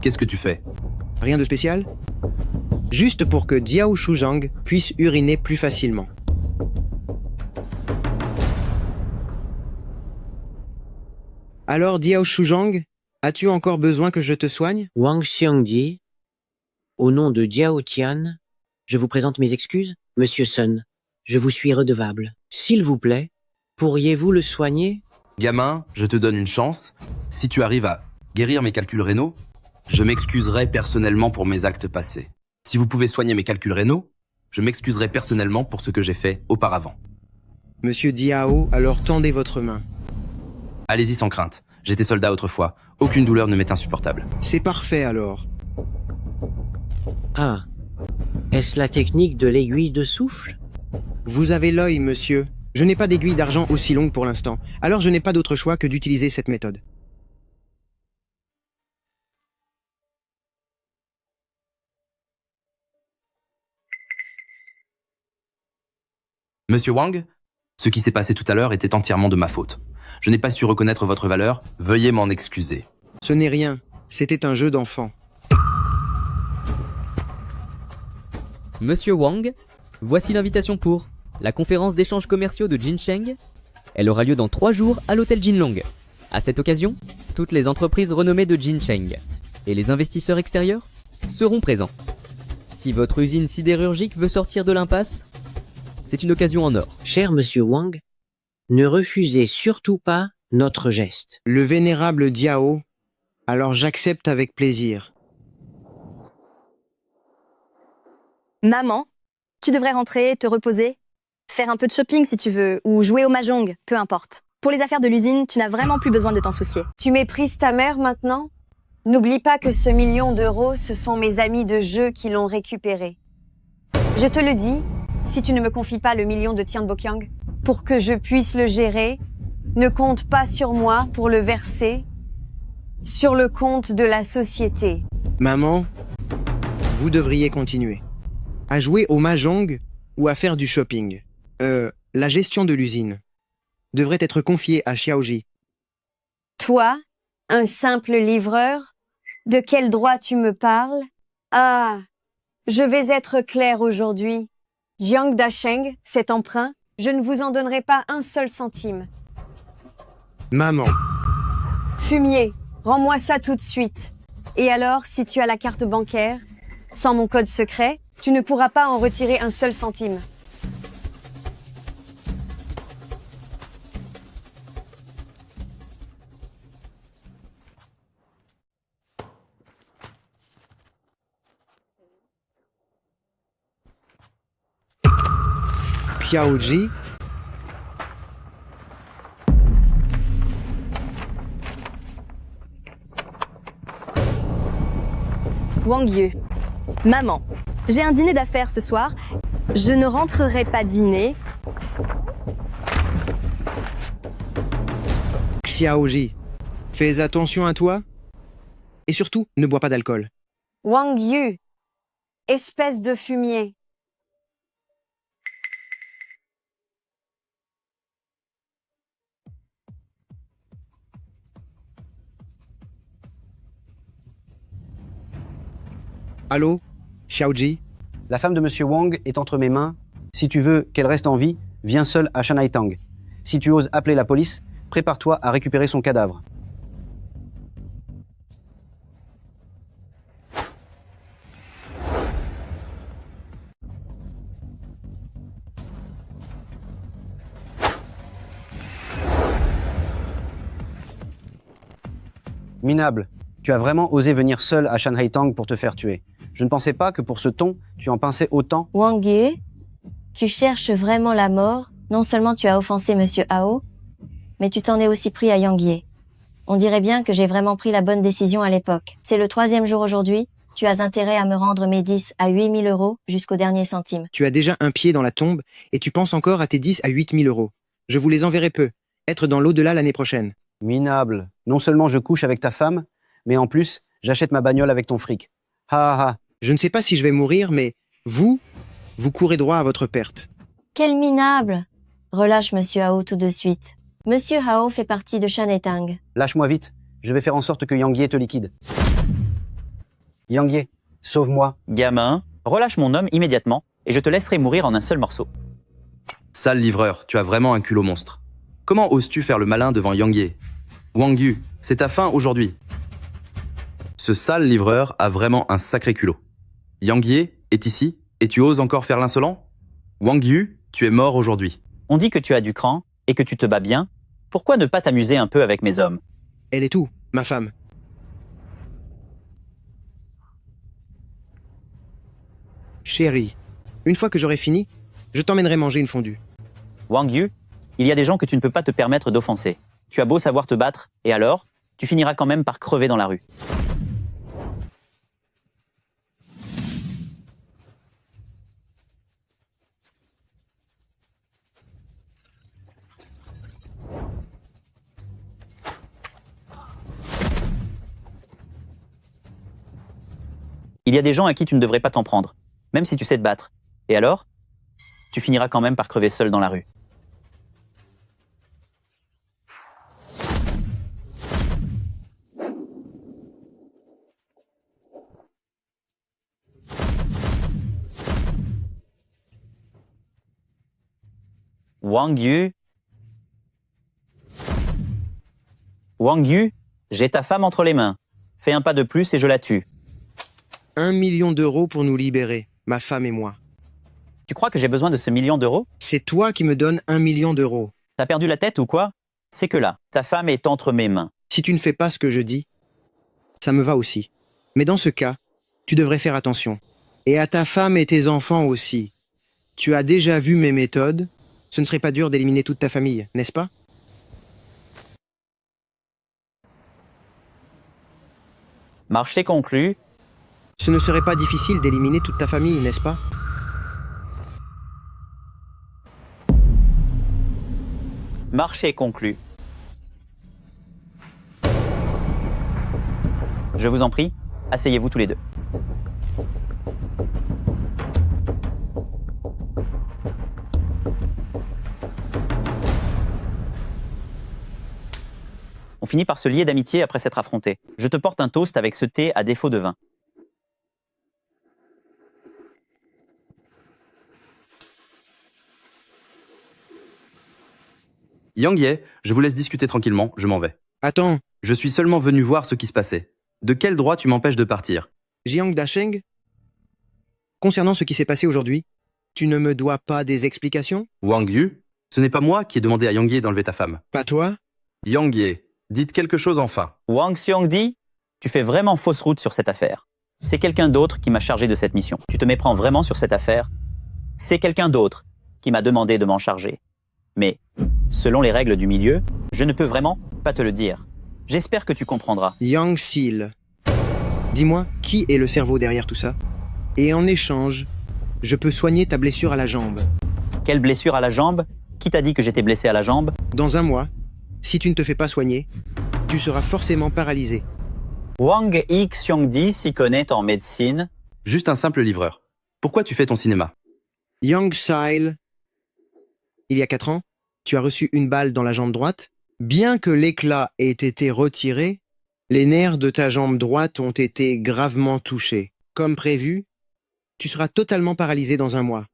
Qu'est-ce que tu fais? Rien de spécial? Juste pour que Diao Shuzhang puisse uriner plus facilement. Alors, Diao Shuzhang, as-tu encore besoin que je te soigne? Wang Xiongdi, au nom de Diao Tian, je vous présente mes excuses. Monsieur Sun, je vous suis redevable. S'il vous plaît, pourriez-vous le soigner? Gamin, je te donne une chance. Si tu arrives à guérir mes calculs rénaux, je m'excuserai personnellement pour mes actes passés. Si vous pouvez soigner mes calculs rénaux, je m'excuserai personnellement pour ce que j'ai fait auparavant. Monsieur Diao, alors tendez votre main. Allez-y sans crainte. J'étais soldat autrefois. Aucune douleur ne m'est insupportable. C'est parfait alors. Ah, est-ce la technique de l'aiguille de souffle? Vous avez l'œil, monsieur. Je n'ai pas d'aiguille d'argent aussi longue pour l'instant. Alors je n'ai pas d'autre choix que d'utiliser cette méthode. Monsieur Wang, ce qui s'est passé tout à l'heure était entièrement de ma faute. Je n'ai pas su reconnaître votre valeur, veuillez m'en excuser. Ce n'est rien, c'était un jeu d'enfant. Monsieur Wang, voici l'invitation pour la conférence d'échanges commerciaux de Jincheng. Elle aura lieu dans 3 jours à l'hôtel Jinlong. À cette occasion, toutes les entreprises renommées de Jincheng et les investisseurs extérieurs seront présents. Si votre usine sidérurgique veut sortir de l'impasse, c'est une occasion en or. Cher monsieur Wang, ne refusez surtout pas notre geste. Le vénérable Diao, alors j'accepte avec plaisir. Maman, tu devrais rentrer, te reposer, faire un peu de shopping si tu veux, ou jouer au mahjong, peu importe. Pour les affaires de l'usine, tu n'as vraiment plus besoin de t'en soucier. Tu méprises ta mère maintenant? N'oublie pas que ce 1 million d'euros, ce sont mes amis de jeu qui l'ont récupéré. Je te le dis, si tu ne me confies pas le 1 million de Tian Bokyang, pour que je puisse le gérer, ne compte pas sur moi pour le verser sur le compte de la société. Maman, vous devriez continuer. À jouer au mahjong ou à faire du shopping. La gestion de l'usine devrait être confiée à Xiaoji. Toi, un simple livreur, de quel droit tu me parles? Ah, je vais être clair aujourd'hui. Jiang Dasheng, cet emprunt, je ne vous en donnerai pas un seul centime. Maman. Fumier, rends-moi ça tout de suite. Et alors, si tu as la carte bancaire, sans mon code secret, tu ne pourras pas en retirer un seul centime. Xiaoji, Wang Yu. Maman, j'ai un dîner d'affaires ce soir. Je ne rentrerai pas dîner. Xiaoji, fais attention à toi. Et surtout, ne bois pas d'alcool. Wang Yu, espèce de fumier. Allô, Xiaoji? La femme de Monsieur Wang est entre mes mains. Si tu veux qu'elle reste en vie, viens seul à Shanghai Tang. Si tu oses appeler la police, prépare-toi à récupérer son cadavre. Minable, tu as vraiment osé venir seul à Shanghai Tang pour te faire tuer. Je ne pensais pas que pour ce ton, tu en pinçais autant. Wang Yu, tu cherches vraiment la mort. Non seulement tu as offensé Monsieur Hao, mais tu t'en es aussi pris à Yang Ye. On dirait bien que j'ai vraiment pris la bonne décision à l'époque. C'est le 3e jour aujourd'hui. Tu as intérêt à me rendre mes 10 à 8 000 euros jusqu'au dernier centime. Tu as déjà un pied dans la tombe et tu penses encore à tes 10 à 8 000 euros. Je vous les enverrai peu. Être dans l'au-delà l'année prochaine. Minable, non seulement je couche avec ta femme, mais en plus, j'achète ma bagnole avec ton fric. Ha ha ha. Je ne sais pas si je vais mourir, mais vous courez droit à votre perte. Quel minable! Relâche Monsieur Hao tout de suite. Monsieur Hao fait partie de Shanghai Tang. Lâche-moi vite, je vais faire en sorte que Yang Ye te liquide. Yang Ye, sauve-moi. Gamin, relâche mon homme immédiatement et je te laisserai mourir en un seul morceau. Sale livreur, tu as vraiment un culot monstre. Comment oses-tu faire le malin devant Yang Ye? Wang Yu, c'est ta fin aujourd'hui. Ce sale livreur a vraiment un sacré culot. Yang Ye est ici et tu oses encore faire l'insolent? Wang Yu, tu es mort aujourd'hui. On dit que tu as du cran et que tu te bats bien. Pourquoi ne pas t'amuser un peu avec mes hommes? Elle est tout, ma femme. Chérie, une fois que j'aurai fini, je t'emmènerai manger une fondue. Wang Yu, il y a des gens que tu ne peux pas te permettre d'offenser. Tu as beau savoir te battre, et alors, tu finiras quand même par crever dans la rue. Il y a des gens à qui tu ne devrais pas t'en prendre, même si tu sais te battre. Et alors, tu finiras quand même par crever seul dans la rue. Wang Yu. Wang Yu, j'ai ta femme entre les mains. Fais un pas de plus et je la tue. 1 million d'euros pour nous libérer, ma femme et moi. Tu crois que j'ai besoin de ce 1 million d'euros? C'est toi qui me donnes 1 million d'euros. T'as perdu la tête ou quoi? C'est que là, ta femme est entre mes mains. Si tu ne fais pas ce que je dis, ça me va aussi. Mais dans ce cas, tu devrais faire attention. Et à ta femme et tes enfants aussi. Tu as déjà vu mes méthodes. Ce ne serait pas dur d'éliminer toute ta famille, n'est-ce pas? Marché conclu. Ce ne serait pas difficile d'éliminer toute ta famille, n'est-ce pas? Marché conclu. Je vous en prie, asseyez-vous tous les deux. On finit par se lier d'amitié après s'être affrontés. Je te porte un toast avec ce thé à défaut de vin. Yang Ye, je vous laisse discuter tranquillement, je m'en vais. Attends. Je suis seulement venu voir ce qui se passait. De quel droit tu m'empêches de partir? Jiang Dasheng, concernant ce qui s'est passé aujourd'hui, tu ne me dois pas des explications? Wang Yu, ce n'est pas moi qui ai demandé à Yang Ye d'enlever ta femme. Pas toi? Yang Ye, dites quelque chose enfin. Wang Xiongdi, tu fais vraiment fausse route sur cette affaire. C'est quelqu'un d'autre qui m'a chargé de cette mission. Tu te méprends vraiment sur cette affaire? C'est quelqu'un d'autre qui m'a demandé de m'en charger. Mais, selon les règles du milieu, je ne peux vraiment pas te le dire. J'espère que tu comprendras. Yang Sil, dis-moi, qui est le cerveau derrière tout ça? Et en échange, je peux soigner ta blessure à la jambe. Quelle blessure à la jambe? Qui t'a dit que j'étais blessé à la jambe? Dans un mois, si tu ne te fais pas soigner, tu seras forcément paralysé. Wang Xiongdi s'y connaît en médecine. Juste un simple livreur. Pourquoi tu fais ton cinéma? Yang Sil, il y a 4 ans, tu as reçu une balle dans la jambe droite. Bien que l'éclat ait été retiré, les nerfs de ta jambe droite ont été gravement touchés. Comme prévu, tu seras totalement paralysé dans un mois.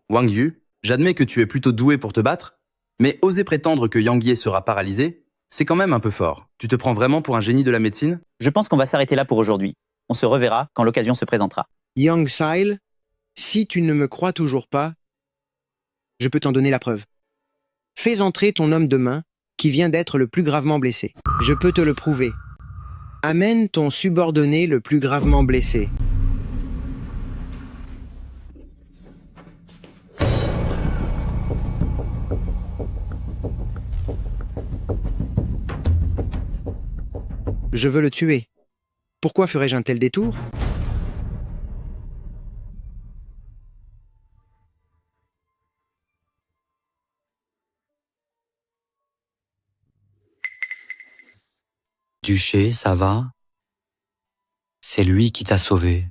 Wang Yu, j'admets que tu es plutôt doué pour te battre, mais oser prétendre que Yang Ye sera paralysé, c'est quand même un peu fort. Tu te prends vraiment pour un génie de la médecine? Je pense qu'on va s'arrêter là pour aujourd'hui. On se reverra quand l'occasion se présentera. Yang Sil, si tu ne me crois toujours pas, je peux t'en donner la preuve. Fais entrer ton homme de main, qui vient d'être le plus gravement blessé. Je peux te le prouver. Amène ton subordonné le plus gravement blessé. Je veux le tuer. Pourquoi ferais-je un tel détour? Duché, ça va? C'est lui qui t'a sauvé.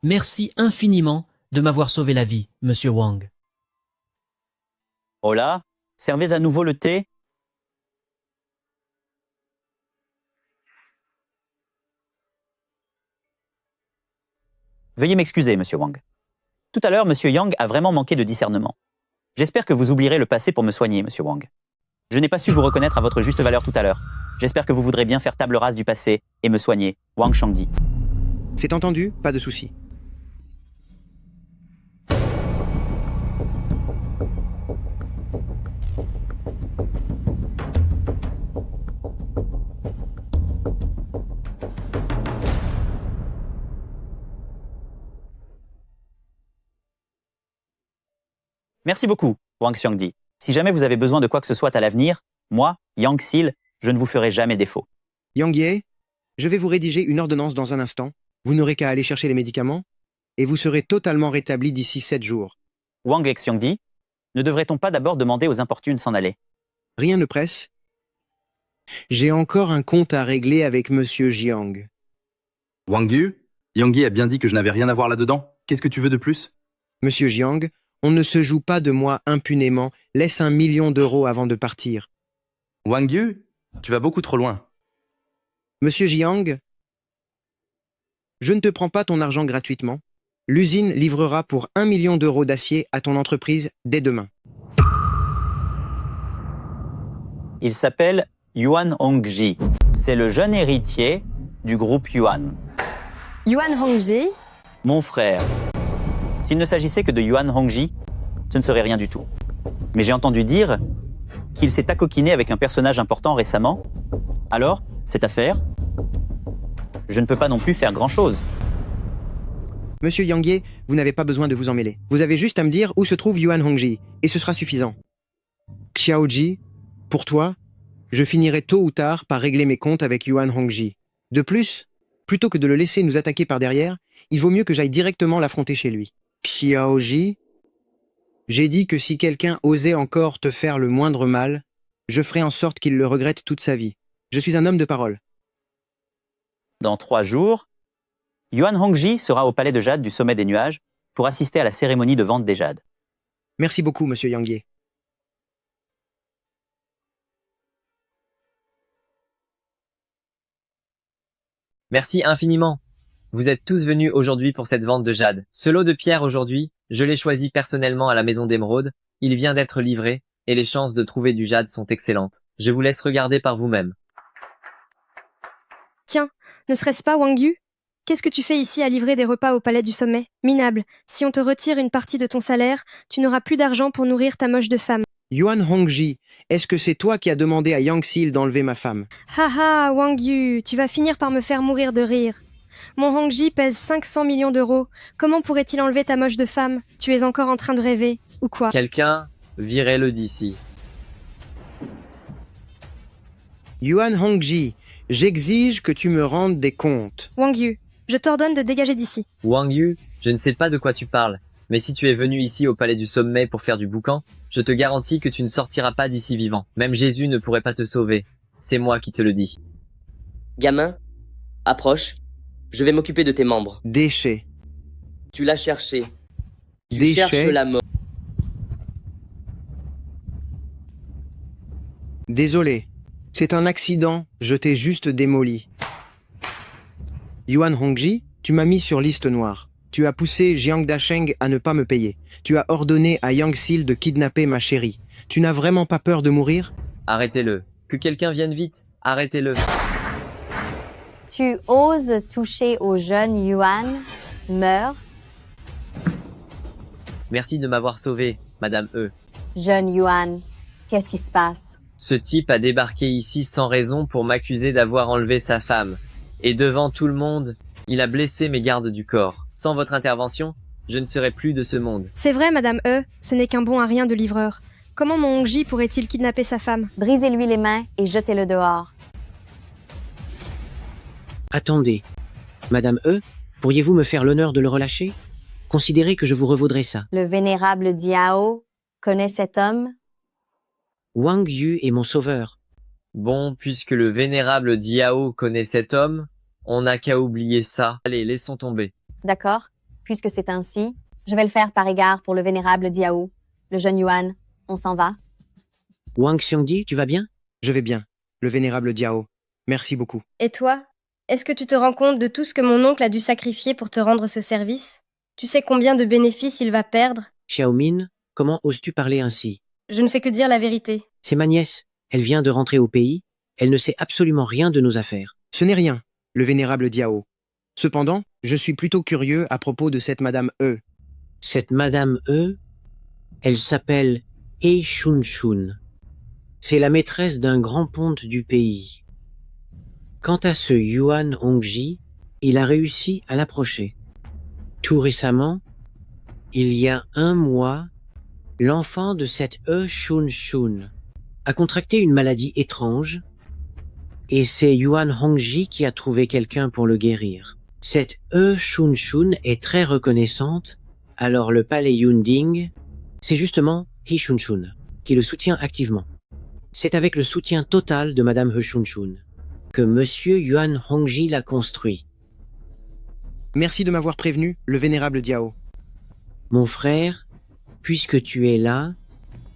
Merci infiniment de m'avoir sauvé la vie, Monsieur Wang. Hola, servez à nouveau le thé? Veuillez m'excuser, Monsieur Wang. Tout à l'heure, Monsieur Yang a vraiment manqué de discernement. J'espère que vous oublierez le passé pour me soigner, Monsieur Wang. Je n'ai pas su vous reconnaître à votre juste valeur tout à l'heure. J'espère que vous voudrez bien faire table rase du passé et me soigner, Wang Shangdi. C'est entendu, pas de souci. Merci beaucoup, Wang Xiongdi. Si jamais vous avez besoin de quoi que ce soit à l'avenir, moi, Yang Sil, je ne vous ferai jamais défaut. Yang Ye, je vais vous rédiger une ordonnance dans un instant. Vous n'aurez qu'à aller chercher les médicaments et vous serez totalement rétabli d'ici 7 jours. Wang Xiongdi, ne devrait-on pas d'abord demander aux importunes s'en aller? Rien ne presse. J'ai encore un compte à régler avec Monsieur Jiang. Wang Yu, Yang Ye a bien dit que je n'avais rien à voir là-dedans. Qu'est-ce que tu veux de plus? Monsieur Jiang, on ne se joue pas de moi impunément. Laisse 1 million d'euros avant de partir. Wang Yu, tu vas beaucoup trop loin. Monsieur Jiang, je ne te prends pas ton argent gratuitement. L'usine livrera pour 1 million d'euros d'acier à ton entreprise dès demain. Il s'appelle Yuan Hongji. C'est le jeune héritier du groupe Yuan. Yuan Hongji? Mon frère. S'il ne s'agissait que de Yuan Hongji, ce ne serait rien du tout. Mais j'ai entendu dire qu'il s'est accoquiné avec un personnage important récemment. Alors, cette affaire, je ne peux pas non plus faire grand-chose. Monsieur Yang Ye, vous n'avez pas besoin de vous en mêler. Vous avez juste à me dire où se trouve Yuan Hongji, et ce sera suffisant. Xiaoji, pour toi, je finirai tôt ou tard par régler mes comptes avec Yuan Hongji. De plus, plutôt que de le laisser nous attaquer par derrière, il vaut mieux que j'aille directement l'affronter chez lui. Xiaoji, j'ai dit que si quelqu'un osait encore te faire le moindre mal, je ferai en sorte qu'il le regrette toute sa vie. Je suis un homme de parole. Dans 3 jours, Yuan Hongji sera au palais de jade du sommet des nuages pour assister à la cérémonie de vente des jades. Merci beaucoup, Monsieur Yang Ye. Merci infiniment. Vous êtes tous venus aujourd'hui pour cette vente de jade. Ce lot de pierres aujourd'hui, je l'ai choisi personnellement à la maison d'émeraude. Il vient d'être livré et les chances de trouver du jade sont excellentes. Je vous laisse regarder par vous-même. Tiens, ne serait-ce pas Wang Yu? Qu'est-ce que tu fais ici à livrer des repas au palais du sommet? Minable, si on te retire une partie de ton salaire, tu n'auras plus d'argent pour nourrir ta moche de femme. Yuan Hongji, est-ce que c'est toi qui as demandé à Yang Sil d'enlever ma femme? Haha, Wang Yu, tu vas finir par me faire mourir de rire. Mon Hongji pèse 500 millions d'euros. Comment pourrait-il enlever ta moche de femme? Tu es encore en train de rêver, ou quoi? Quelqu'un, virez-le d'ici. Yuan Hongji, j'exige que tu me rendes des comptes. Wang Yu, je t'ordonne de dégager d'ici. Wang Yu, je ne sais pas de quoi tu parles, mais si tu es venu ici au palais du sommet pour faire du boucan, je te garantis que tu ne sortiras pas d'ici vivant. Même Jésus ne pourrait pas te sauver. C'est moi qui te le dis. Gamin, approche. Je vais m'occuper de tes membres. Déchet. Tu l'as cherché. Tu Déchet. cherches la mort. Désolé. C'est un accident, je t'ai juste démoli. Yuan Hongji, tu m'as mis sur liste noire. Tu as poussé Jiang Dasheng à ne pas me payer. Tu as ordonné à Yang Sil de kidnapper ma chérie. Tu n'as vraiment pas peur de mourir? Arrêtez-le. Que quelqu'un vienne vite. Arrêtez-le. Tu oses toucher au jeune Yuan, mœurs. Merci de m'avoir sauvé, Madame E. Jeune Yuan, qu'est-ce qui se passe? Ce type a débarqué ici sans raison pour m'accuser d'avoir enlevé sa femme. Et devant tout le monde, il a blessé mes gardes du corps. Sans votre intervention, je ne serais plus de ce monde. C'est vrai, Madame E, ce n'est qu'un bon à rien de livreur. Comment mon Hongji pourrait-il kidnapper sa femme? Brisez-lui les mains et jetez-le dehors. Attendez. Madame E, pourriez-vous me faire l'honneur de le relâcher? Considérez que je vous revaudrai ça. Le vénérable Diao connaît cet homme? Wang Yu est mon sauveur. Bon, puisque le vénérable Diao connaît cet homme, on n'a qu'à oublier ça. Allez, laissons tomber. D'accord. Puisque c'est ainsi, je vais le faire par égard pour le vénérable Diao. Le jeune Yuan, on s'en va? Wang Xiongdi, tu vas bien? Je vais bien, le vénérable Diao. Merci beaucoup. Et toi? Est-ce que tu te rends compte de tout ce que mon oncle a dû sacrifier pour te rendre ce service? Tu sais combien de bénéfices il va perdre? Xiaomin, comment oses-tu parler ainsi? Je ne fais que dire la vérité. C'est ma nièce. Elle vient de rentrer au pays. Elle ne sait absolument rien de nos affaires. Ce n'est rien, le vénérable Diao. Cependant, je suis plutôt curieux à propos de cette Madame E. Cette Madame E, elle s'appelle He Shunshun. C'est la maîtresse d'un grand ponte du pays. Quant à ce Yuan Hongji, il a réussi à l'approcher. Tout récemment, il y a 1 mois, l'enfant de cette He Shunshun a contracté une maladie étrange, et c'est Yuan Hongji qui a trouvé quelqu'un pour le guérir. Cette He Shunshun est très reconnaissante, alors le palais Yunding, c'est justement He Shunshun qui le soutient activement. C'est avec le soutien total de Madame He Shunshun que Monsieur Yuan Hongji l'a construit. Merci de m'avoir prévenu, le vénérable Diao. Mon frère, puisque tu es là,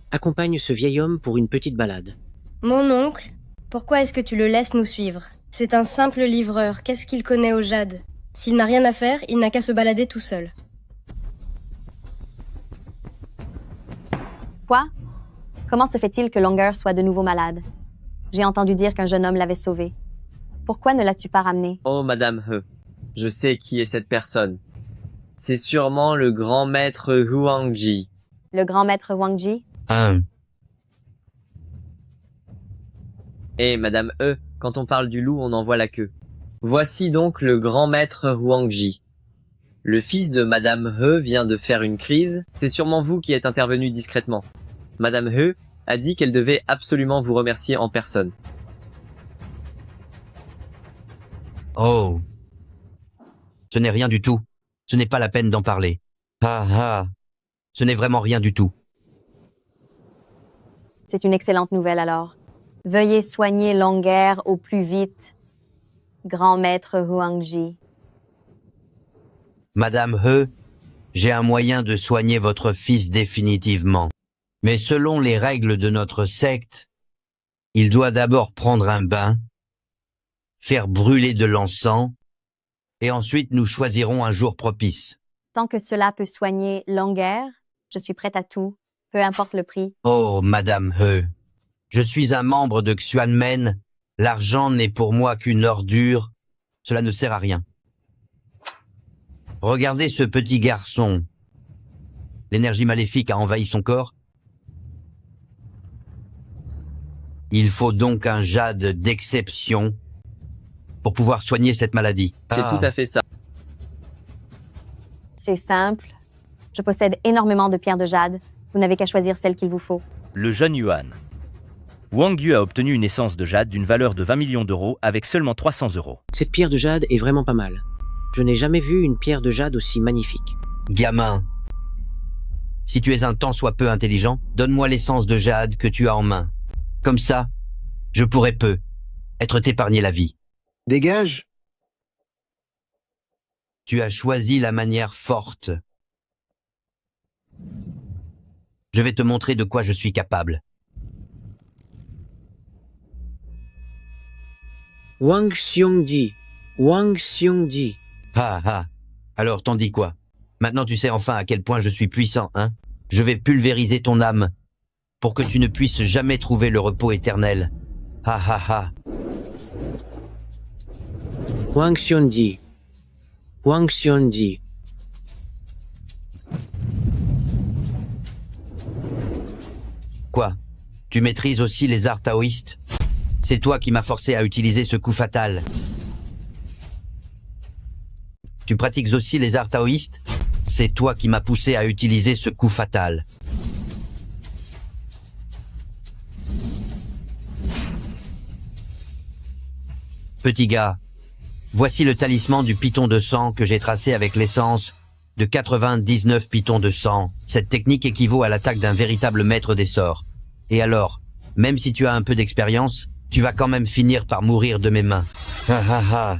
accompagne ce vieil homme pour une petite balade. Mon oncle, pourquoi est-ce que tu le laisses nous suivre? C'est un simple livreur, qu'est-ce qu'il connaît au jade? S'il n'a rien à faire, il n'a qu'à se balader tout seul. Quoi? Comment se fait-il que Longer soit de nouveau malade? J'ai entendu dire qu'un jeune homme l'avait sauvé. Pourquoi ne l'as-tu pas ramené? Oh, Madame He, je sais qui est cette personne. C'est sûrement le grand maître Huangji. Le grand maître Wangji? Eh, Madame E, quand on parle du loup, on en voit la queue. Voici donc le grand maître Huangji. Le fils de Madame He vient de faire une crise, c'est sûrement vous qui êtes intervenu discrètement. Madame He a dit qu'elle devait absolument vous remercier en personne. Oh. Ce n'est rien du tout. Ce n'est pas la peine d'en parler. Ce n'est vraiment rien du tout. C'est une excellente nouvelle alors. Veuillez soigner Longer au plus vite, grand maître Huangji. Madame He, j'ai un moyen de soigner votre fils définitivement. Mais selon les règles de notre secte, il doit d'abord prendre un bain, faire brûler de l'encens, et ensuite nous choisirons un jour propice. Tant que cela peut soigner Longer, je suis prête à tout, peu importe le prix. Oh, Madame He, je suis un membre de Xuanmen. L'argent n'est pour moi qu'une ordure. Cela ne sert à rien. Regardez ce petit garçon. L'énergie maléfique a envahi son corps. Il faut donc un jade d'exception pour pouvoir soigner cette maladie. C'est tout à fait ça. C'est simple. Je possède énormément de pierres de jade. Vous n'avez qu'à choisir celle qu'il vous faut. Le jeune Yuan. Wang Yu a obtenu une essence de jade d'une valeur de 20 millions d'euros avec seulement 300 euros. Cette pierre de jade est vraiment pas mal. Je n'ai jamais vu une pierre de jade aussi magnifique. Gamin, si tu es un tant soit peu intelligent, donne-moi l'essence de jade que tu as en main. Comme ça, je pourrais être t'épargner la vie. Dégage. Tu as choisi la manière forte. Je vais te montrer de quoi je suis capable. Wang Xiongdi. Wang Xiongdi. Ah ah. Alors t'en dis quoi? Maintenant tu sais enfin à quel point je suis puissant, hein? Je vais pulvériser ton âme pour que tu ne puisses jamais trouver le repos éternel. Ha ha ha. Wang Xiongdi. Wang Xiongdi. Quoi? Tu maîtrises aussi les arts taoïstes? C'est toi qui m'as forcé à utiliser ce coup fatal. Tu pratiques aussi les arts taoïstes? C'est toi qui m'as poussé à utiliser ce coup fatal. Petit gars, voici le talisman du python de sang que j'ai tracé avec l'essence de 99 pythons de sang. Cette technique équivaut à l'attaque d'un véritable maître des sorts. Et alors, même si tu as un peu d'expérience, tu vas quand même finir par mourir de mes mains. Ha ha ha.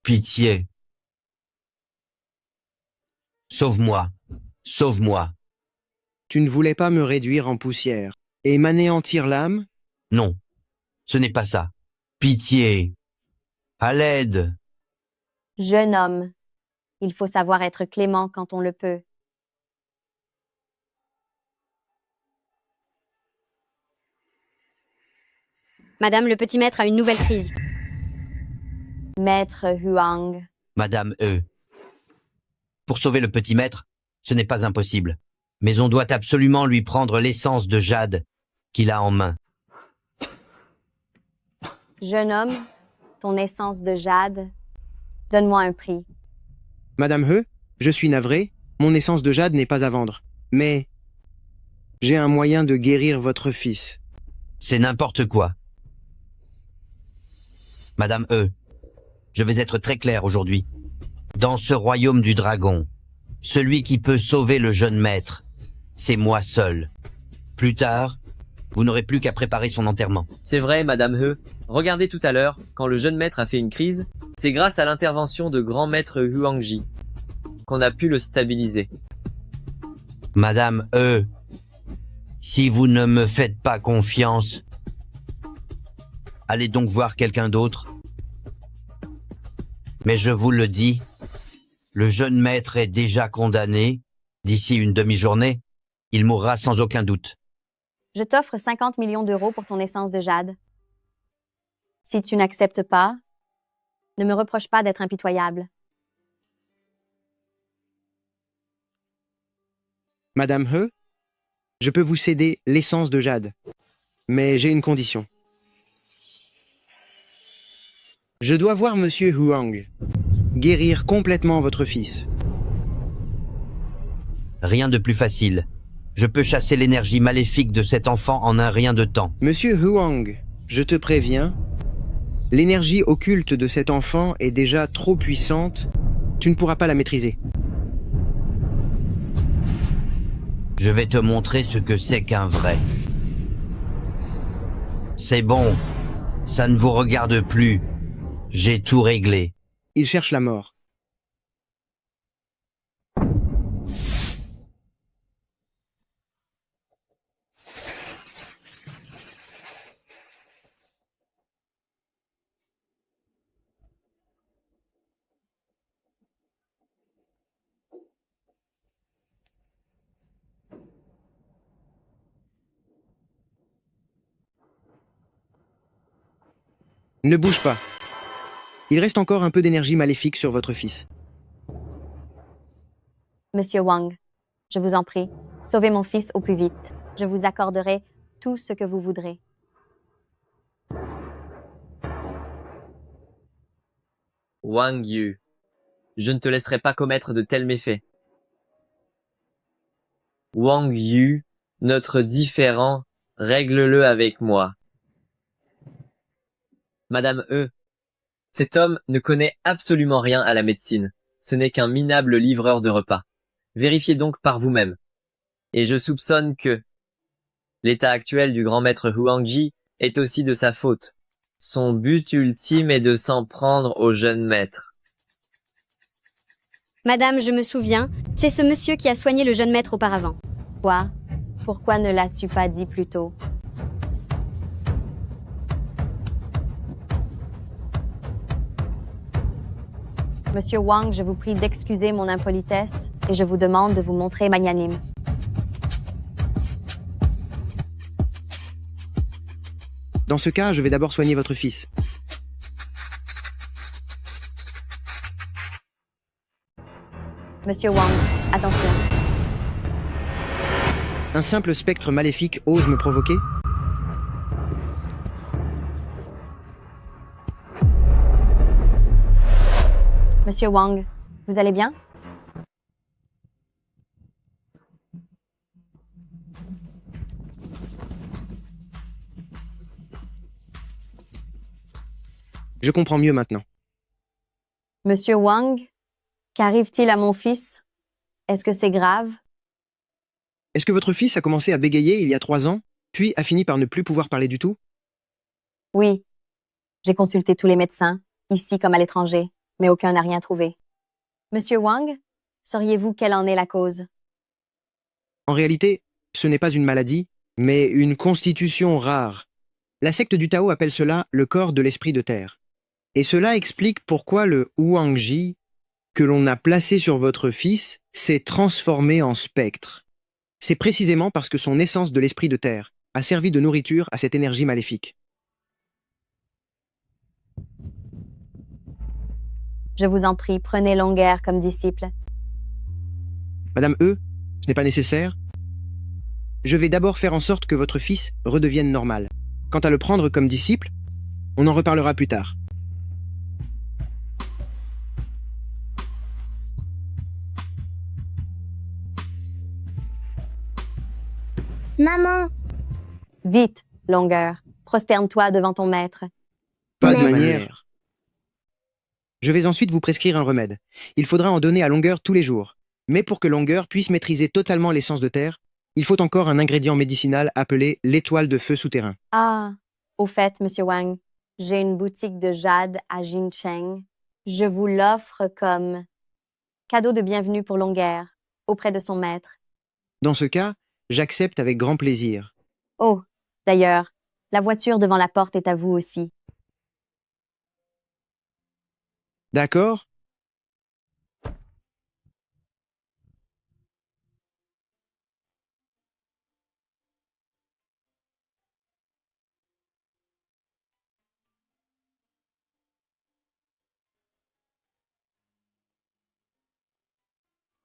Pitié. Sauve-moi. Sauve-moi. Tu ne voulais pas me réduire en poussière et m'anéantir l'âme? Non, ce n'est pas ça. Pitié. À l'aide. Jeune homme, il faut savoir être clément quand on le peut. Madame, le petit maître a une nouvelle crise. Maître Huang. Madame E. Pour sauver le petit maître, ce n'est pas impossible. Mais on doit absolument lui prendre l'essence de jade qu'il a en main. Jeune homme, ton essence de jade, donne-moi un prix. Madame He, je suis navré, mon essence de jade n'est pas à vendre. Mais j'ai un moyen de guérir votre fils. C'est n'importe quoi. Madame E, je vais être très clair aujourd'hui. Dans ce royaume du dragon, celui qui peut sauver le jeune maître, c'est moi seul. Plus tard, vous n'aurez plus qu'à préparer son enterrement. C'est vrai, Madame He. Regardez tout à l'heure, quand le jeune maître a fait une crise, c'est grâce à l'intervention de grand maître Huangji qu'on a pu le stabiliser. Madame E, si vous ne me faites pas confiance, allez donc voir quelqu'un d'autre. Mais je vous le dis, le jeune maître est déjà condamné. D'ici une demi-journée, il mourra sans aucun doute. Je t'offre 50 millions d'euros pour ton essence de jade. Si tu n'acceptes pas, ne me reproche pas d'être impitoyable. Madame He, je peux vous céder l'essence de jade. Mais j'ai une condition. Je dois voir Monsieur Huang guérir complètement votre fils. Rien de plus facile. Je peux chasser l'énergie maléfique de cet enfant en un rien de temps. Monsieur Huang, je te préviens, l'énergie occulte de cet enfant est déjà trop puissante. Tu ne pourras pas la maîtriser. Je vais te montrer ce que c'est qu'un vrai. C'est bon, ça ne vous regarde plus. J'ai tout réglé. Il cherche la mort. Ne bouge pas. Il reste encore un peu d'énergie maléfique sur votre fils. Monsieur Wang, je vous en prie, sauvez mon fils au plus vite. Je vous accorderai tout ce que vous voudrez. Wang Yu, je ne te laisserai pas commettre de tels méfaits. Wang Yu, notre différend, règle-le avec moi. Madame E, cet homme ne connaît absolument rien à la médecine. Ce n'est qu'un minable livreur de repas. Vérifiez donc par vous-même. Et je soupçonne que l'état actuel du grand maître Huangji est aussi de sa faute. Son but ultime est de s'en prendre au jeune maître. Madame, je me souviens, c'est ce monsieur qui a soigné le jeune maître auparavant. Quoi? Pourquoi ne l'as-tu pas dit plus tôt? Monsieur Wang, je vous prie d'excuser mon impolitesse et je vous demande de vous montrer magnanime. Dans ce cas, je vais d'abord soigner votre fils. Monsieur Wang, attention. Un simple spectre maléfique ose me provoquer? Monsieur Wang, vous allez bien? Je comprends mieux maintenant. Monsieur Wang, qu'arrive-t-il à mon fils? Est-ce que c'est grave? Est-ce que votre fils a commencé à bégayer il y a 3 ans, puis a fini par ne plus pouvoir parler du tout? Oui. J'ai consulté tous les médecins, ici comme à l'étranger, mais aucun n'a rien trouvé. Monsieur Wang, sauriez-vous quelle en est la cause? En réalité, ce n'est pas une maladie, mais une constitution rare. La secte du Tao appelle cela le corps de l'esprit de terre. Et cela explique pourquoi le Huangji que l'on a placé sur votre fils s'est transformé en spectre. C'est précisément parce que son essence de l'esprit de terre a servi de nourriture à cette énergie maléfique. Je vous en prie, prenez Longer comme disciple. Madame E, ce n'est pas nécessaire. Je vais d'abord faire en sorte que votre fils redevienne normal. Quant à le prendre comme disciple, on en reparlera plus tard. Maman! Vite, Longer, prosterne-toi devant ton maître. Pas de manière. Je vais ensuite vous prescrire un remède. Il faudra en donner à Longer tous les jours. Mais pour que Longer puisse maîtriser totalement l'essence de terre, il faut encore un ingrédient médicinal appelé l'étoile de feu souterrain. Ah, au fait, Monsieur Wang, j'ai une boutique de jade à Jincheng. Je vous l'offre comme cadeau de bienvenue pour Longer, auprès de son maître. Dans ce cas, j'accepte avec grand plaisir. Oh, d'ailleurs, la voiture devant la porte est à vous aussi. D'accord?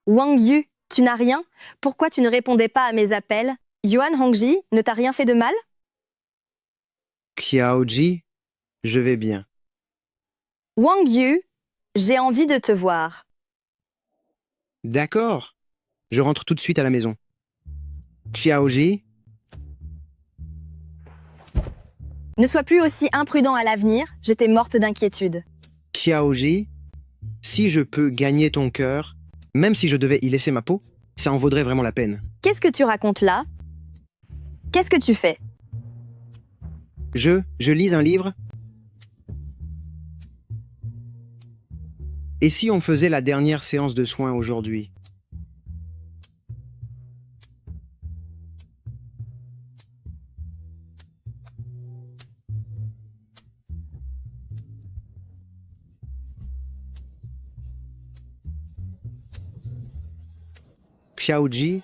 Wang Yu, tu n'as rien? Pourquoi tu ne répondais pas à mes appels? Yuan Hongji ne t'a rien fait de mal? Xiaoji, je vais bien. Wang Yu, j'ai envie de te voir. D'accord. Je rentre tout de suite à la maison. Xiaoji, Ne sois plus aussi imprudent à l'avenir, j'étais morte d'inquiétude. Xiaoji, si je peux gagner ton cœur, même si je devais y laisser ma peau, ça en vaudrait vraiment la peine. Qu'est-ce que tu racontes là? Qu'est-ce que tu fais? Je lis un livre. Et si on faisait la dernière séance de soins aujourd'hui? Xiaoji,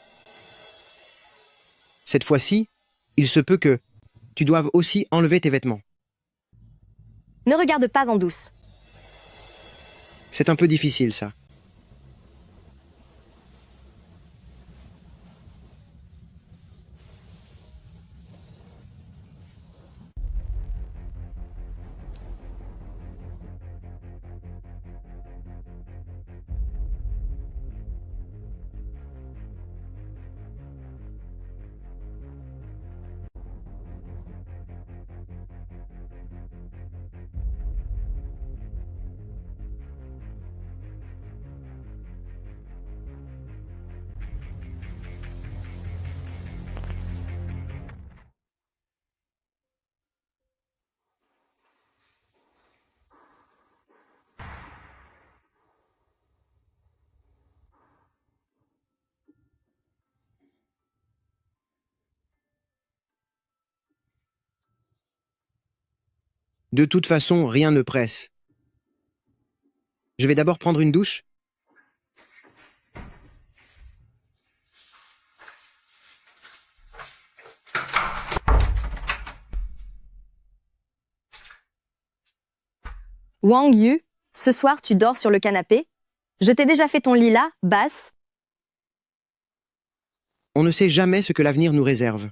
cette fois-ci, il se peut que tu doives aussi enlever tes vêtements. Ne regarde pas en douce. C'est un peu difficile, ça. De toute façon, rien ne presse. Je vais d'abord prendre une douche. Wang Yu, ce soir tu dors sur le canapé. Je t'ai déjà fait ton lit là, basse. On ne sait jamais ce que l'avenir nous réserve.